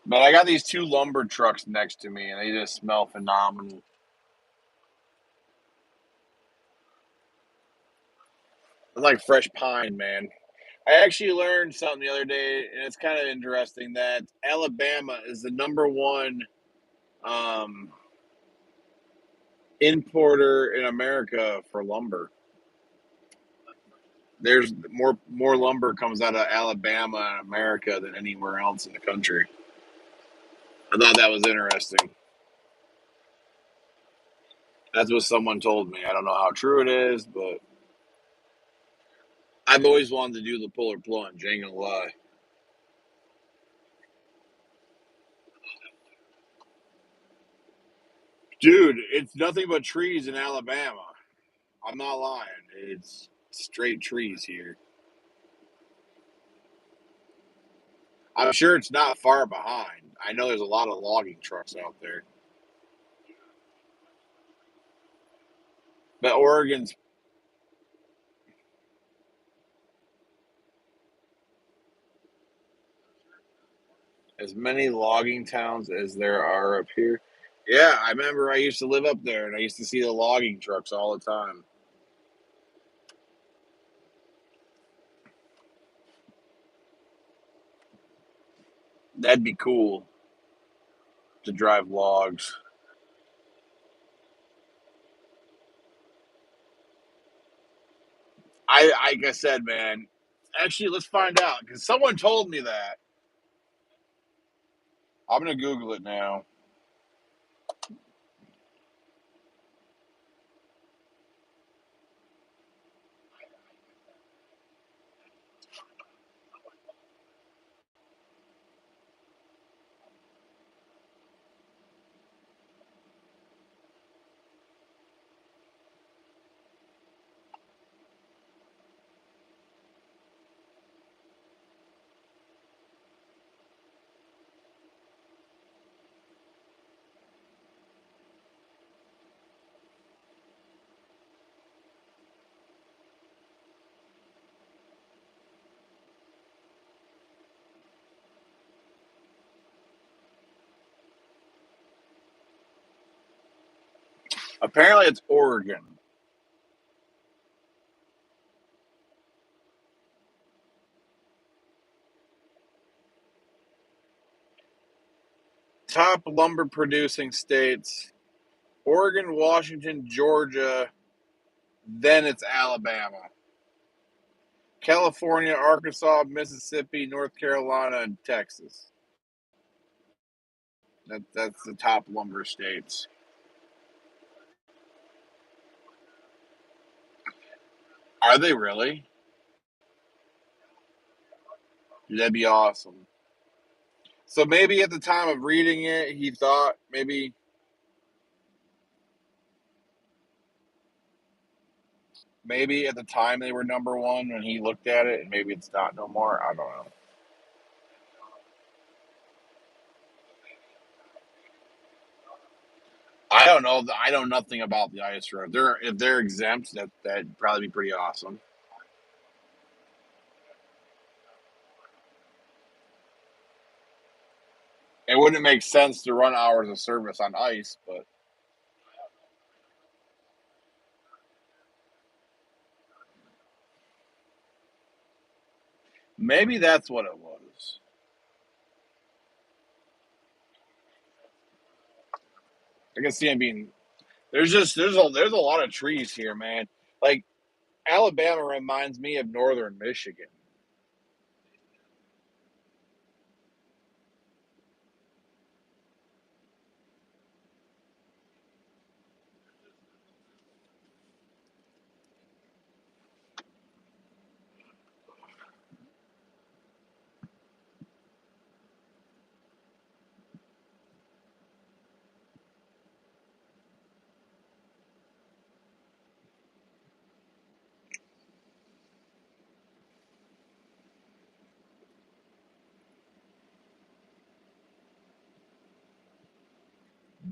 But I got these two lumber trucks next to me, and they just smell phenomenal. It's like fresh pine, man. I actually learned something the other day, and it's kind of interesting that Alabama is the number one um, importer in America for lumber. There's more lumber comes out of Alabama and America than anywhere else in the country. I thought that was interesting. That's what someone told me. I don't know how true it is, but I've always wanted to do the polar plunge. Ain't gonna lie. Dude, it's nothing but trees in Alabama. I'm not lying. It's straight trees here. I'm sure it's not far behind. I know there's a lot of logging trucks out there. But Oregon's as many logging towns as there are up here. Yeah, I remember I used to live up there and I used to see the logging trucks all the time. That'd be cool to drive logs. Like I said, man. Actually, let's find out because someone told me that. I'm gonna Google it now. Apparently, it's Oregon. Top lumber producing states: Oregon, Washington, Georgia. Then it's Alabama, California, Arkansas, Mississippi, North Carolina, and Texas. That's the top lumber states. Are they really? That'd be awesome. So maybe at the time of reading it, he thought maybe at the time they were number one when he looked at it, and maybe it's not no more. I don't know. I don't know. I know nothing about the ice road. If they're exempt, that'd probably be pretty awesome. It wouldn't make sense to run hours of service on ice, but Maybe that's what it was. I can see him being. There's a lot of trees here, man. Like Alabama reminds me of northern Michigan.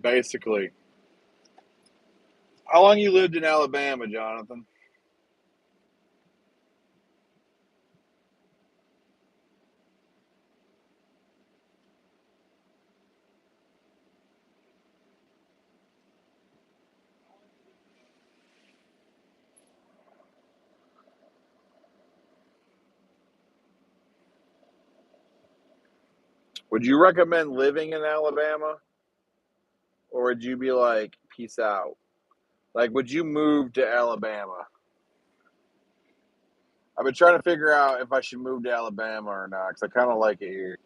Basically. How long you lived in Alabama, Jonathan? Would you recommend living in Alabama? Or would you be like, peace out? Like, would you move to Alabama? I've been trying to figure out if I should move to Alabama or not because I kind of like it here.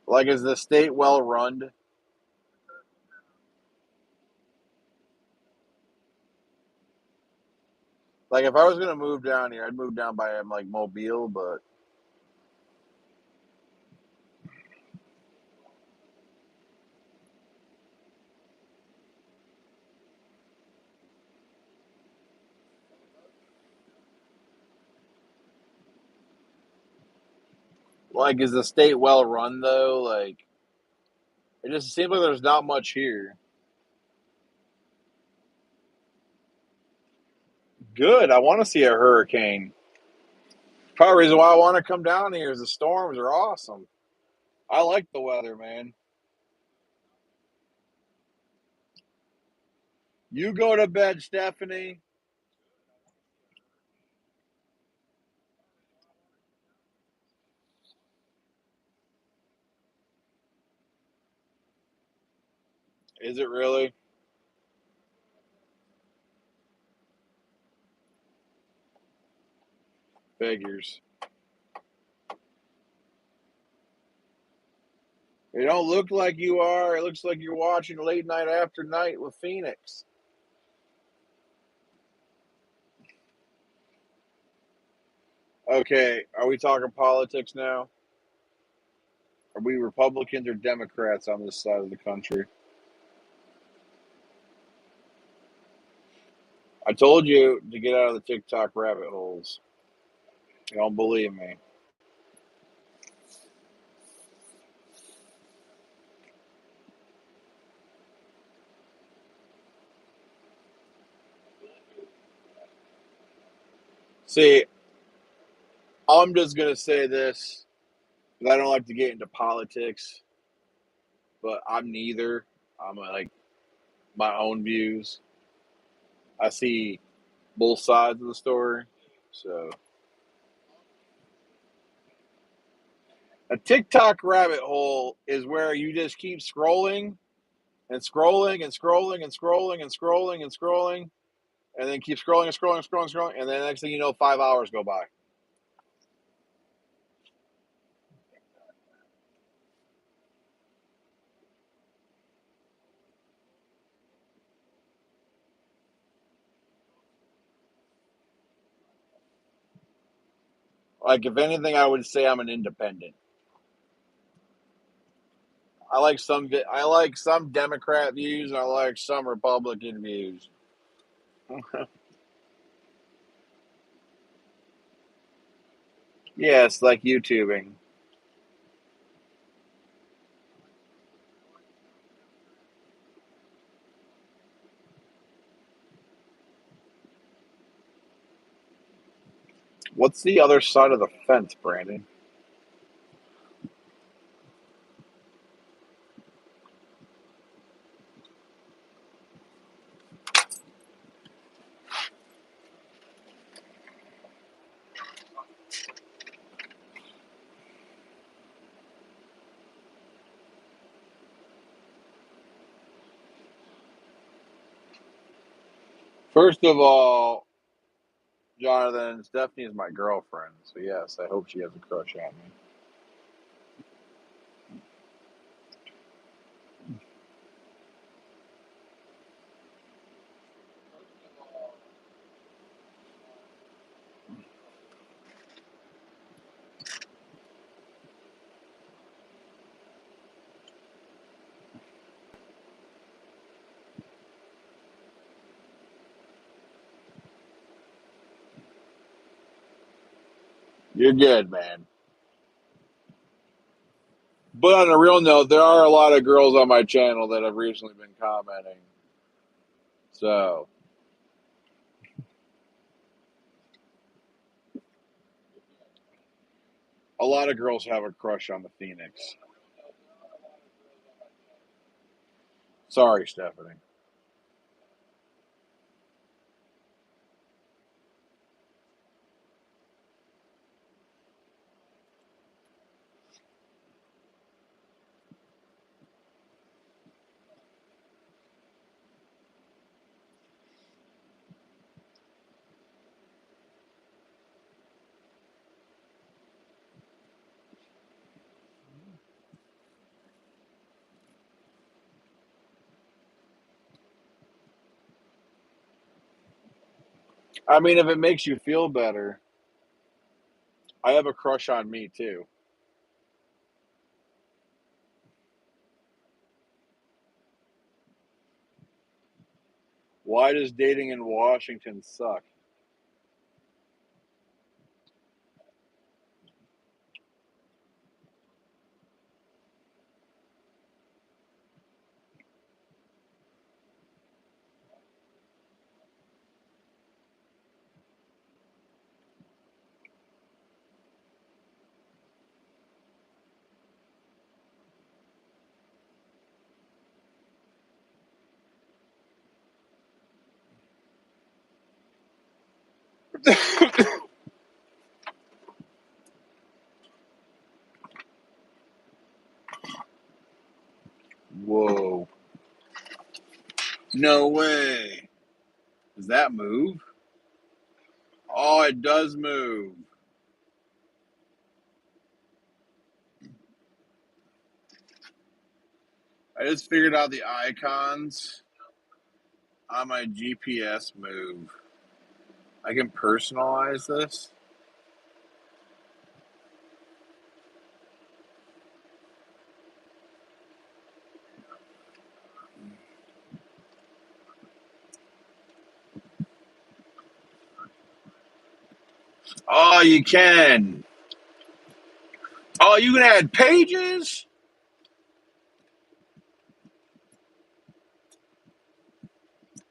Like, is the state well run? Like, if I was gonna move down here, I'd move down by like Mobile, but like, is the state well run though? Like, it just seems like there's not much here. Good. I want to see a hurricane. Part of the reason why I want to come down here is the storms are awesome. I like the weather, man. You go to bed, Stephanie. Is it really? Figures. It don't look like you are. It looks like you're watching late night after night with Phoenix. Okay, are we talking politics now? Are we Republicans or Democrats on this side of the country? I told you to get out of the TikTok rabbit holes. You don't believe me. See, I'm just gonna say this because I don't like to get into politics, but I'm neither. I'm like my own views. I see both sides of the story. So a TikTok rabbit hole is where you just keep scrolling and scrolling and scrolling and scrolling and scrolling and scrolling and then keep scrolling and scrolling and scrolling and scrolling and then the next thing you know 5 hours go by. Like if anything, I would say I'm an independent. I like some Democrat views and I like some Republican views. Yes, like YouTubing. What's the other side of the fence, Brandon? First of all, Jonathan, Stephanie is my girlfriend, so yes, I hope she has a crush on me. You're good, man. But on a real note, there are a lot of girls on my channel that have recently been commenting. So, a lot of girls have a crush on the Phoenix. Sorry, Stephanie. I mean, if it makes you feel better, I have a crush on me too. Why does dating in Washington suck? Whoa. No way. Does that move? Oh, it does move. I just figured out the icons on my GPS move. I can personalize this. Oh, you can. Oh, you can add pages?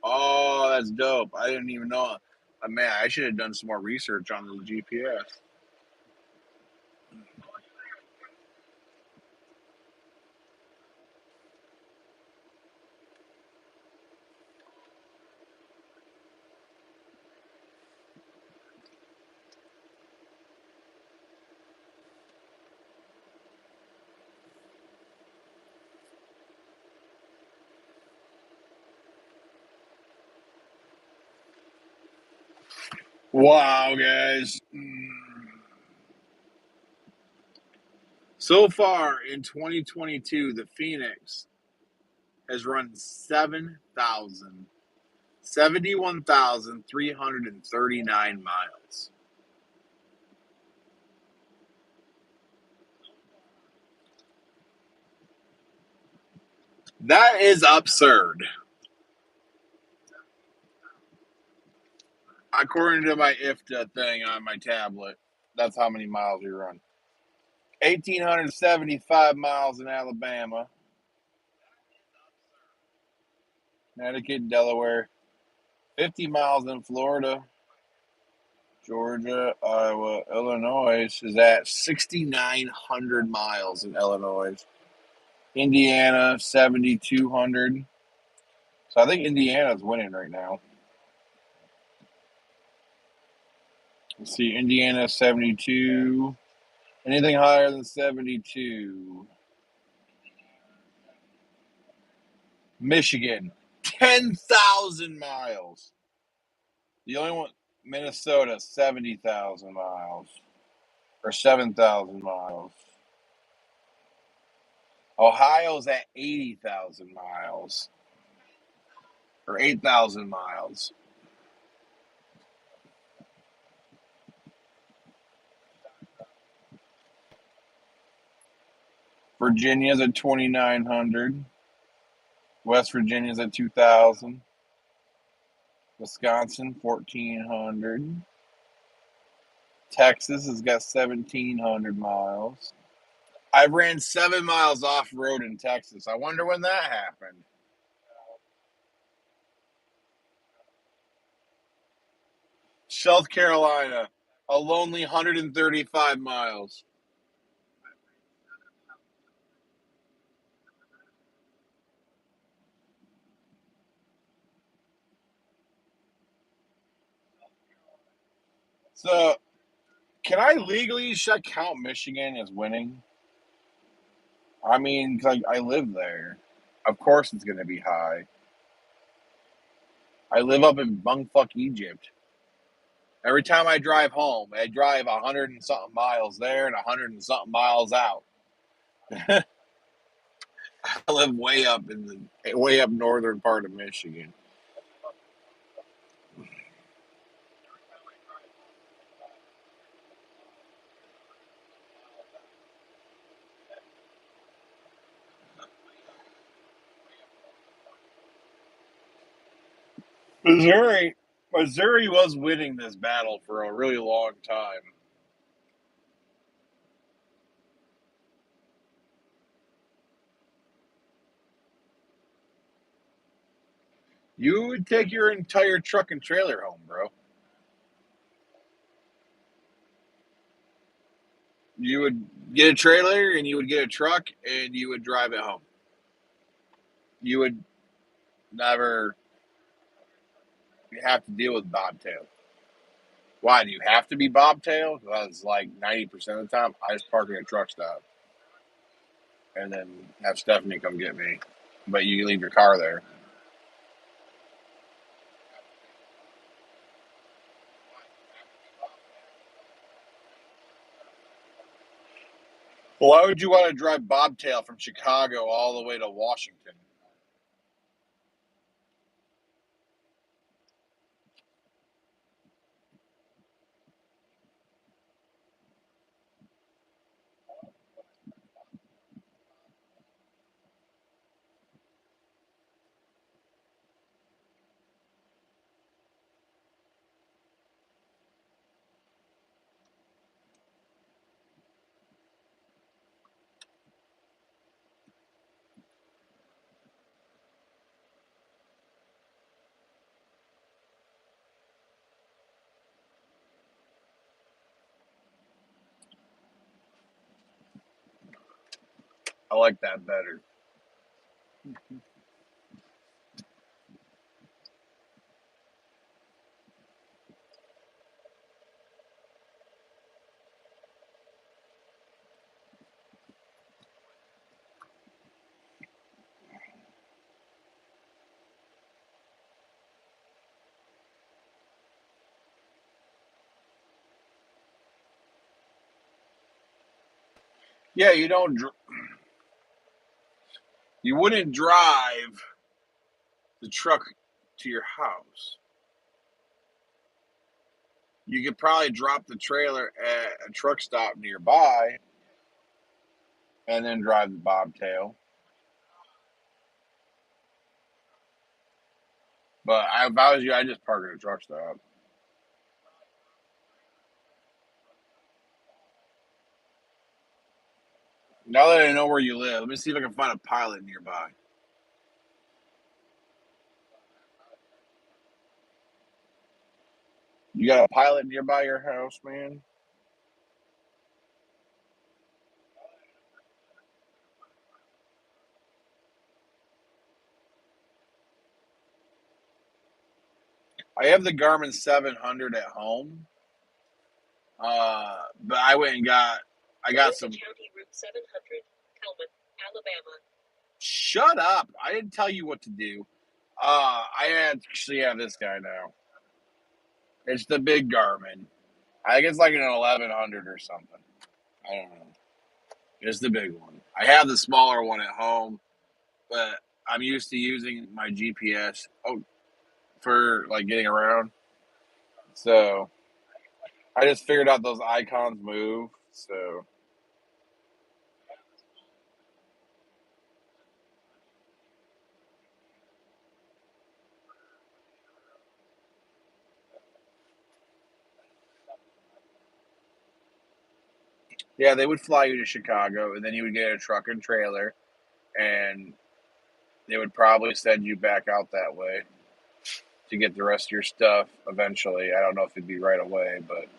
Oh, that's dope. I didn't even know. Man, I should have done some more research on the GPS. Wow, guys. So far in 2022, the Phoenix has run 71,339 miles. That is absurd. According to my IFTA thing on my tablet, that's how many miles we run. 1,875 miles in Alabama, Connecticut, Delaware, 50 miles in Florida, Georgia, Iowa, Illinois is at 6,900 miles in Illinois. Indiana, 7,200. So I think Indiana's winning right now. Let's see, Indiana, 72. Anything higher than 72? Michigan, 10,000 miles. The only one, Minnesota, 70,000 miles or 7,000 miles. Ohio's at 80,000 miles or 8,000 miles. Virginia's at 2,900. West Virginia's at 2,000. Wisconsin, 1,400. Texas has got 1,700 miles. I ran 7 miles off road in Texas. I wonder when that happened. South Carolina, a lonely 135 miles. So, can I legally should I count Michigan as winning? I mean, 'cause I live there. Of course, it's going to be high. I live up in bungfuck Egypt. Every time I drive home, I drive 100 and something miles there and 100 and something miles out. I live way up in the way up northern part of Michigan. Missouri was winning this battle for a really long time. You would take your entire truck and trailer home, bro. You would get a trailer and you would get a truck and you would drive it home. You would never have to deal with bobtail. Why do you have to be bobtail? Because like 90% of the time, I just park in a truck stop and then have Stephanie come get me. But you can leave your car there. Well, why would you want to drive bobtail from Chicago all the way to Washington? I like that better. Yeah, you wouldn't drive the truck to your house. You could probably drop the trailer at a truck stop nearby and then drive the bobtail. But if I was you, I'd just park at a truck stop. Now that I know where you live, let me see if I can find a pilot nearby. You got a pilot nearby your house, man? I have the Garmin 700 at home, but I got some. Shut up! I didn't tell you what to do. I actually have this guy now. It's the big Garmin. I think it's like an 1100 or something. I don't know. It's the big one. I have the smaller one at home, but I'm used to using my GPS for like getting around. So I just figured out those icons move. So yeah, they would fly you to Chicago, and then you would get a truck and trailer, and they would probably send you back out that way to get the rest of your stuff eventually. I don't know if it'd be right away, but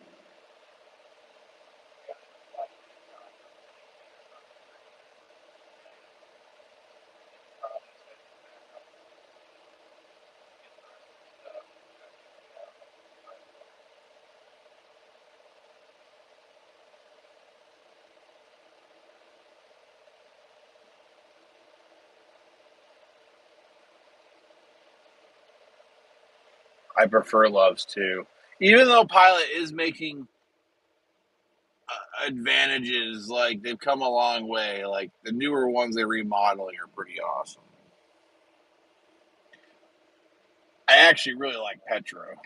I prefer Loves too. Even though Pilot is making advantages, like they've come a long way. Like the newer ones they're remodeling are pretty awesome. I actually really like Petro.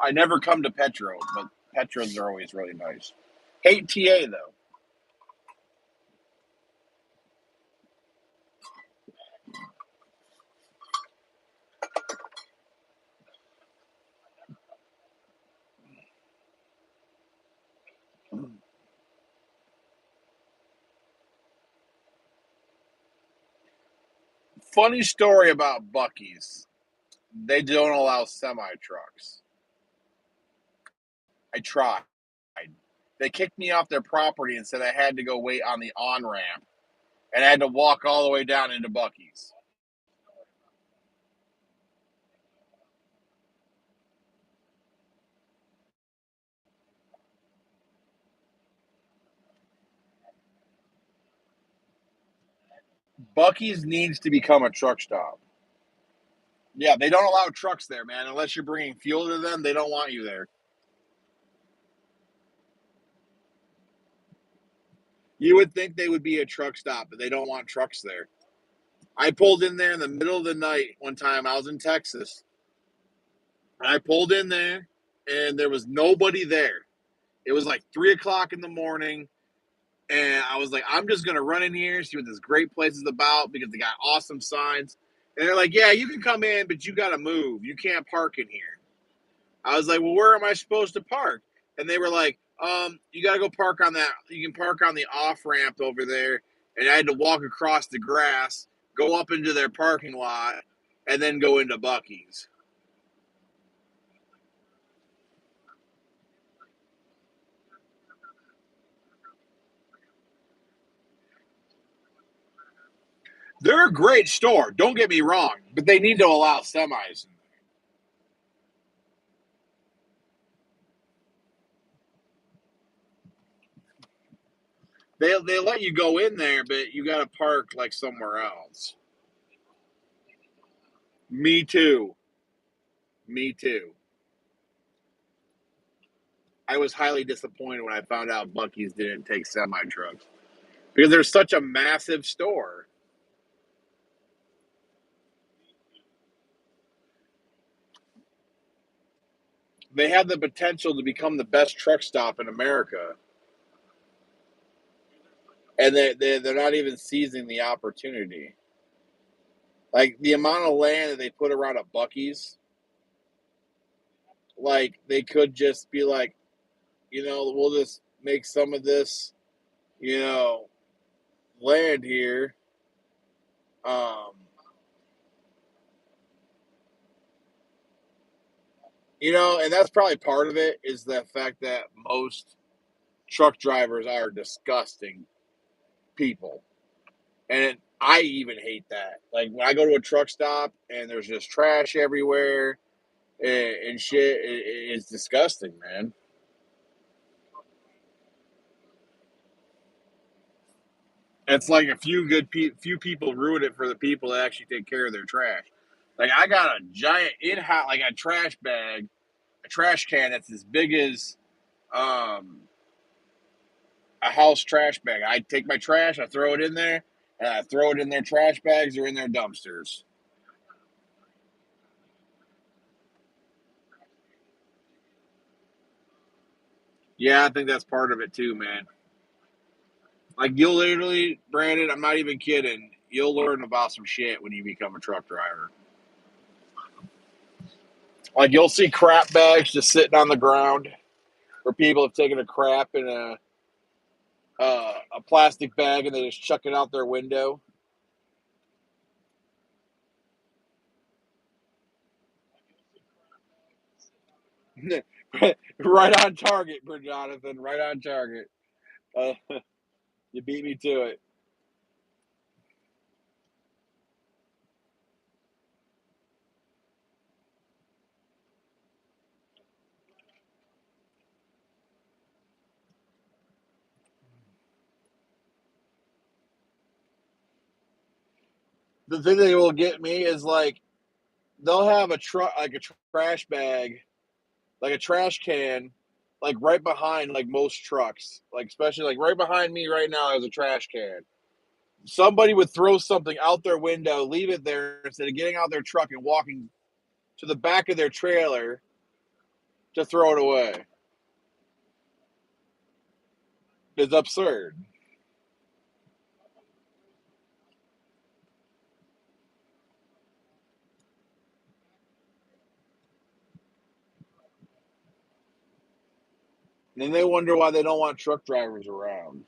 I never come to Petro, but Petros are always really nice. Hate TA though. Funny story about Buc-ee's. They don't allow semi trucks. I tried. They kicked me off their property and said I had to go wait on the on ramp, and I had to walk all the way down into Buc-ee's. Buc-ee's needs to become a truck stop. Yeah, they don't allow trucks there, man. Unless you're bringing fuel to them, they don't want you there. You would think they would be a truck stop, but they don't want trucks there. I pulled in there in the middle of the night one time. I was in Texas. I pulled in there, and there was nobody there. It was like 3 o'clock in the morning, and I was like, I'm just gonna run in here, see what this great place is about because they got awesome signs. And they're like, yeah, you can come in, but you gotta move. You can't park in here. I was like, well, where am I supposed to park? And they were like, you got to go park on that. You can park on the off ramp over there. And I had to walk across the grass, go up into their parking lot, and then go into Buc-ee's. They're a great store. Don't get me wrong, but they need to allow semis. They let you go in there, but you got to park like somewhere else. Me too. Me too. I was highly disappointed when I found out Buc-ee's didn't take semi trucks because they're such a massive store. They have the potential to become the best truck stop in America, and they're not even seizing the opportunity. Like the amount of land that they put around a Buc-ee's, like they could just be like, we'll just make some of this, you know, land here. Um, and that's probably part of it is the fact that most truck drivers are disgusting people. And I even hate that. Like when I go to a truck stop and there's just trash everywhere and shit, it's disgusting, man. It's like a few people ruin it for the people that actually take care of their trash. Like I got a giant in-house, like a trash bag, a trash can that's as big as a house trash bag. I take my trash, I throw it in there, and I throw it in their trash bags or in their dumpsters. Yeah, I think that's part of it too, man. Like you'll literally, Brandon, I'm not even kidding. You'll learn about some shit when you become a truck driver. Like you'll see crap bags just sitting on the ground, where people have taken a crap in a plastic bag and they just chuck it out their window. Right on target, Jonathan. Right on target. Uh, you beat me to it. The thing that will get me is like they'll have a truck, like a trash bag, like a trash can, like right behind like most trucks, like especially like right behind me right now is a trash can. Somebody would throw something out their window, leave it there instead of getting out their truck and walking to the back of their trailer to throw it away. It's absurd. And then they wonder why they don't want truck drivers around.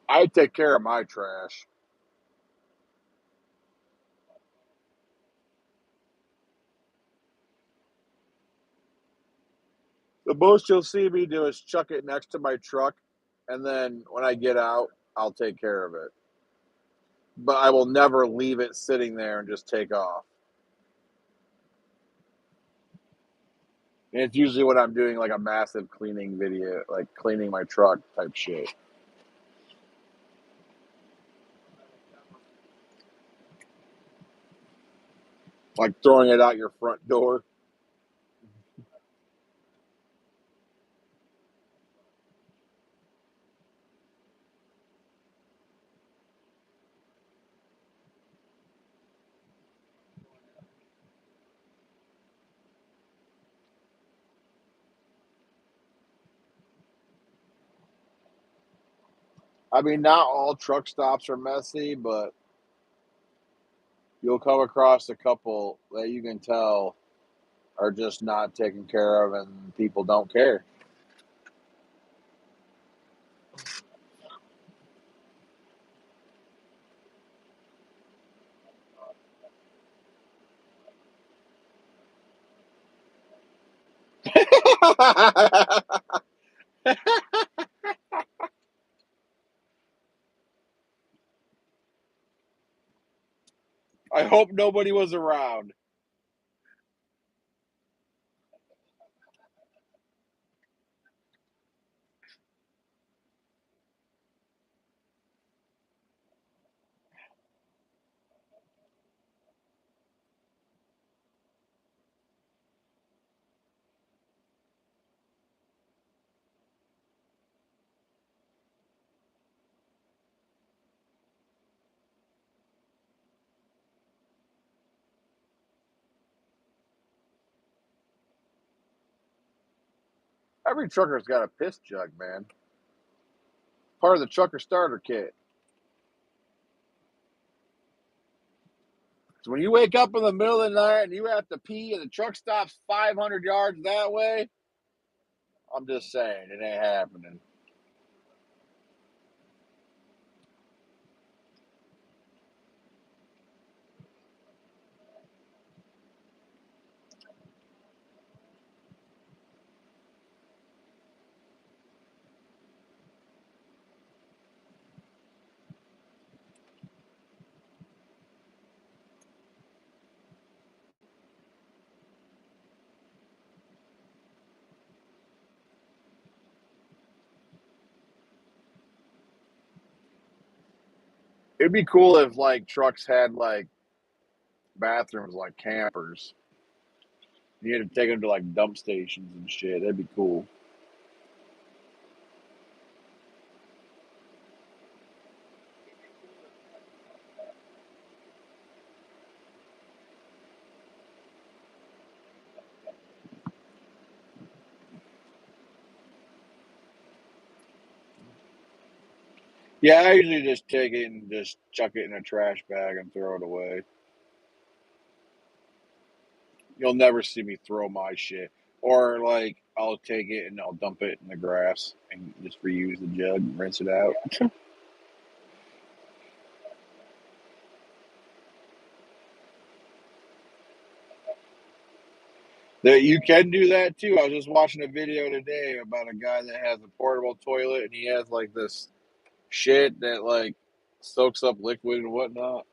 I take care of my trash. The most you'll see me do is chuck it next to my truck, and then when I get out, I'll take care of it. But I will never leave it sitting there and just take off. And it's usually when I'm doing like a massive cleaning video, like cleaning my truck type shit. Like throwing it out your front door. I mean, not all truck stops are messy, but you'll come across a couple that you can tell are just not taken care of and people don't care. I hope nobody was around. Every trucker's got a piss jug, man. Part of the trucker starter kit. So when you wake up in the middle of the night and you have to pee and the truck stops 500 yards that way, I'm just saying, it ain't happening. It'd be cool if like trucks had like bathrooms like campers. You had to take them to like dump stations and shit. That'd be cool. Yeah, I usually just take it and just chuck it in a trash bag and throw it away. You'll never see me throw my shit. Or like I'll take it and I'll dump it in the grass and just reuse the jug and rinse it out. That you can do that too. I was just watching a video today about a guy that has a portable toilet and he has like this shit that like soaks up liquid and whatnot.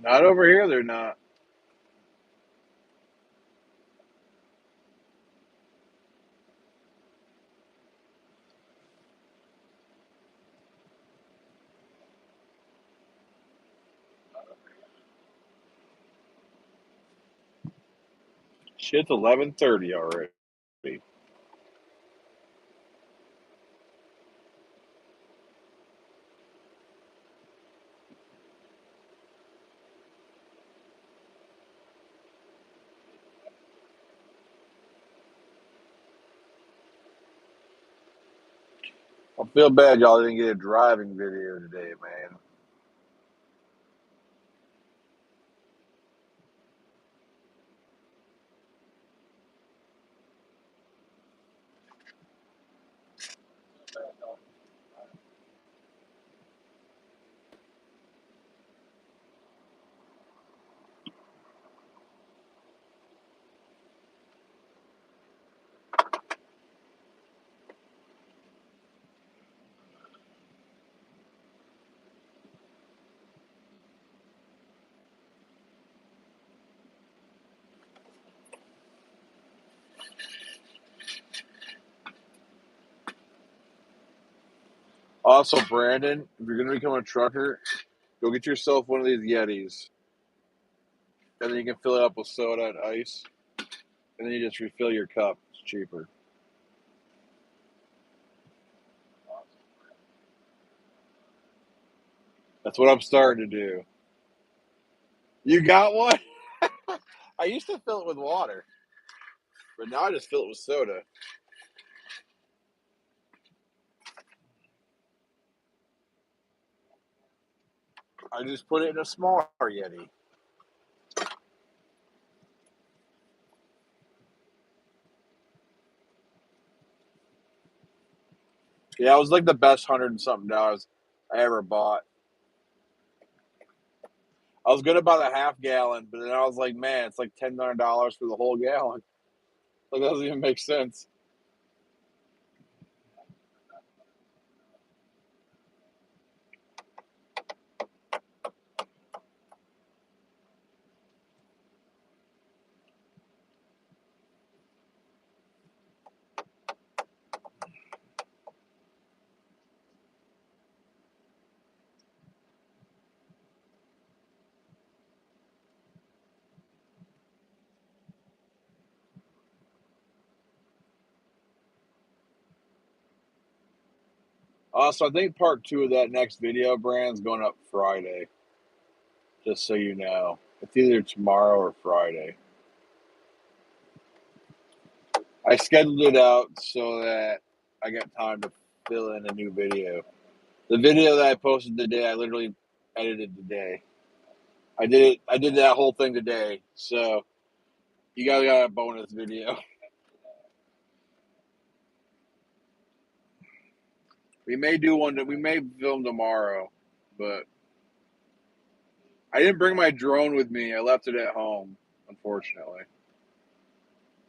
Not over here, they're not. Shit's 11:30 already. I feel bad y'all didn't get a driving video today, man. Also, Brandon, if you're gonna become a trucker, go get yourself one of these Yetis, and then you can fill it up with soda and ice, and then you just refill your cup. It's cheaper. That's what I'm starting to do. You got one? I used to fill it with water, but now I just fill it with soda. I just put it in a smaller Yeti. Yeah, it was like the best $100 and something I ever bought. I was gonna buy the half gallon, but then I was like, man, it's like $10 for the whole gallon. Like that doesn't even make sense. So I think part 2 of that next video, Brand's going up Friday. Just so you know. It's either tomorrow or Friday. I scheduled it out so that I got time to fill in a new video. The video that I posted today, I literally edited today. I did that whole thing today. So you guys got a bonus video. We may do one. We may film tomorrow, but I didn't bring my drone with me. I left it at home, unfortunately.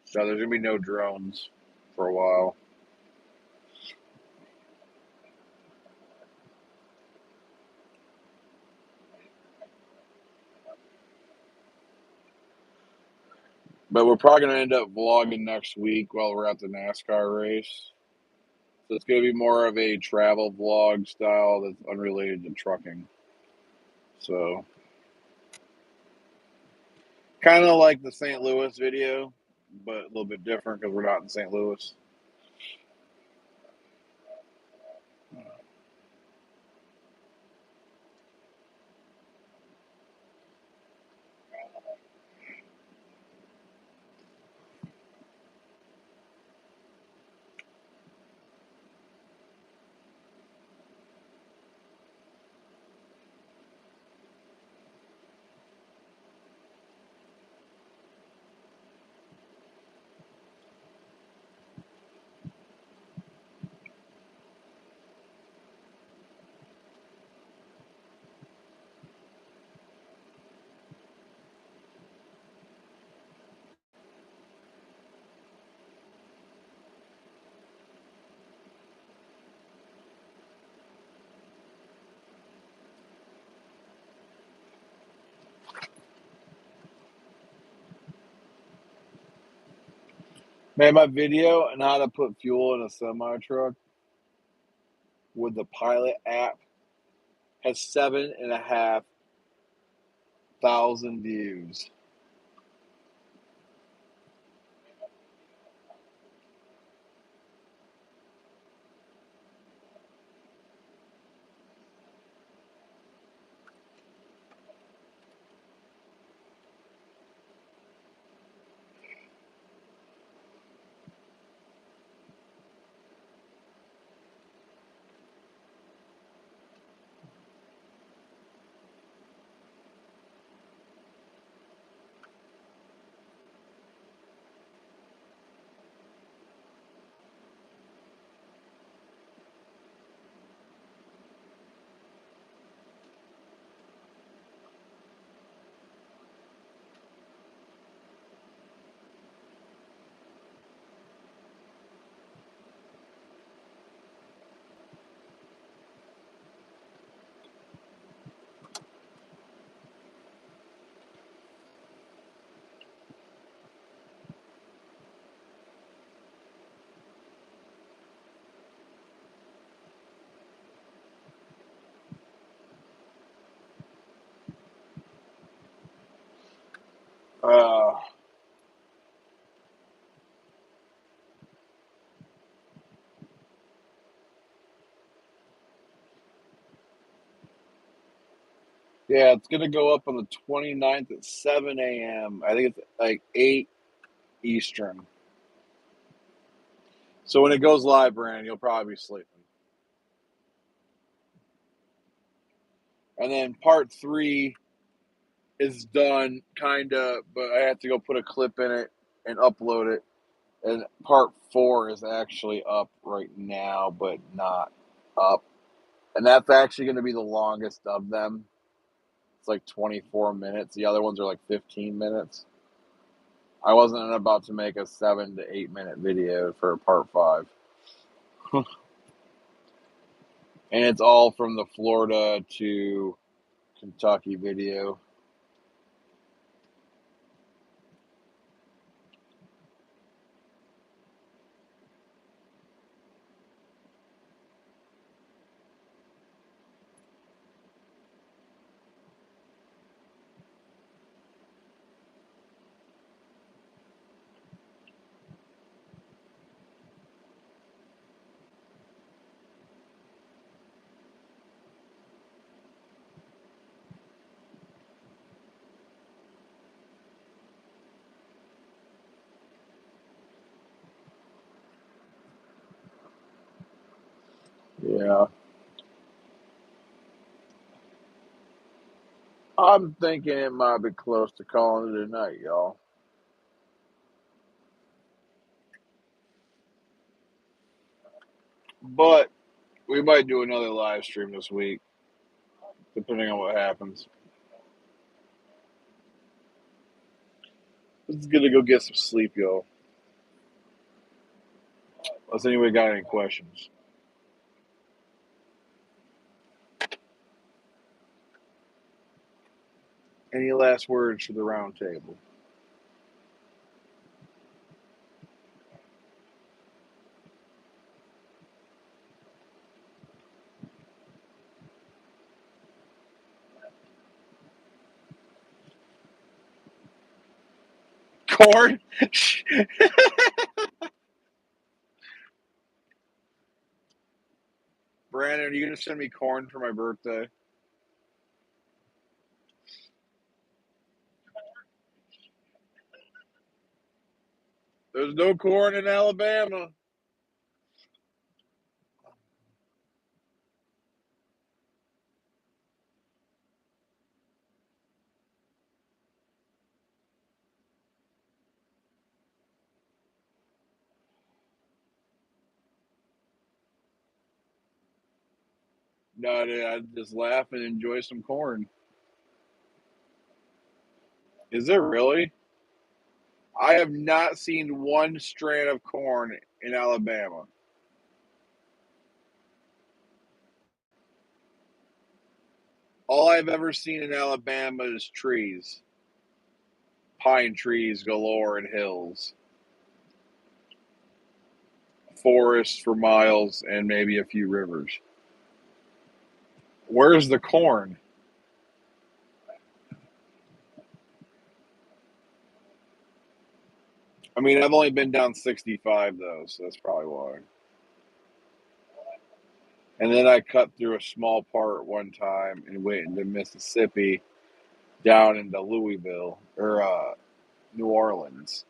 So there's gonna be no drones for a while. But we're probably gonna end up vlogging next week while we're at the NASCAR race. So it's gonna be more of a travel vlog style that's unrelated to trucking. So kind of like the St. Louis video, but a little bit different because we're not in St. Louis. Man, my video on how to put fuel in a semi truck with the Pilot app has 7,500 views. Uh, yeah, it's going to go up on the 29th at 7 a.m. I think it's like 8 Eastern. So when it goes live, Brandon, you'll probably be sleeping. And then part 3 is done, kind of, but I have to go put a clip in it and upload it. And part 4 is actually up right now, but not up. And that's actually going to be the longest of them. It's like 24 minutes. The other ones are like 15 minutes. I wasn't about to make a 7 to 8 minute video for part 5. And it's all from the Florida to Kentucky video. Yeah. I'm thinking it might be close to calling it a night, y'all. But we might do another live stream this week, depending on what happens. It's gonna go get some sleep, y'all. Unless anybody got any questions. Any last words for the round table? Corn? Brandon, are you gonna send me corn for my birthday? There's no corn in Alabama. No, dude, I just laugh and enjoy some corn. Is there really? I have not seen one strand of corn in Alabama. All I've ever seen in Alabama is trees, pine trees galore and hills, forests for miles, and maybe a few rivers. Where's the corn? I mean, I've only been down 65 though, so that's probably why. And then I cut through a small part one time and went into Mississippi, down into Louisville or New Orleans.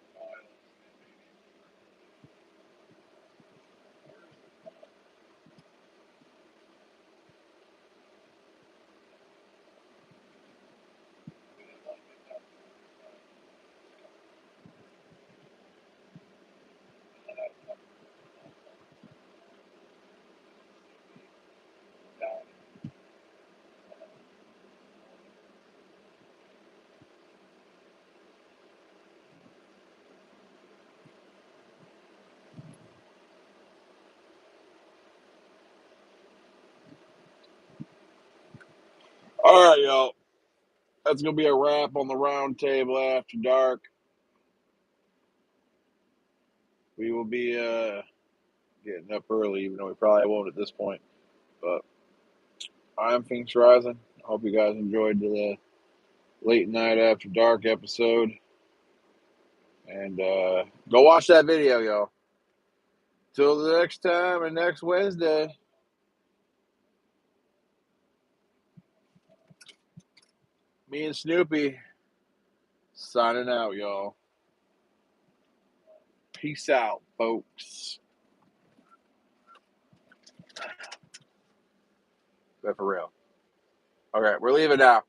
All right, y'all. That's gonna be a wrap on the round table after dark. We will be getting up early, even though we probably won't at this point. But I'm Phoenix Rising. I hope you guys enjoyed the late night after dark episode. And go watch that video, y'all. Till the next time and next Wednesday. Me and Snoopy signing out, y'all. Peace out, folks. But for real. Okay, we're leaving now.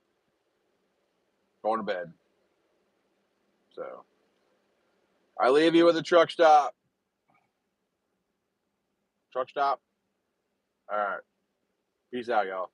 Going to bed. So I leave you with a truck stop. Truck stop. All right. Peace out, y'all.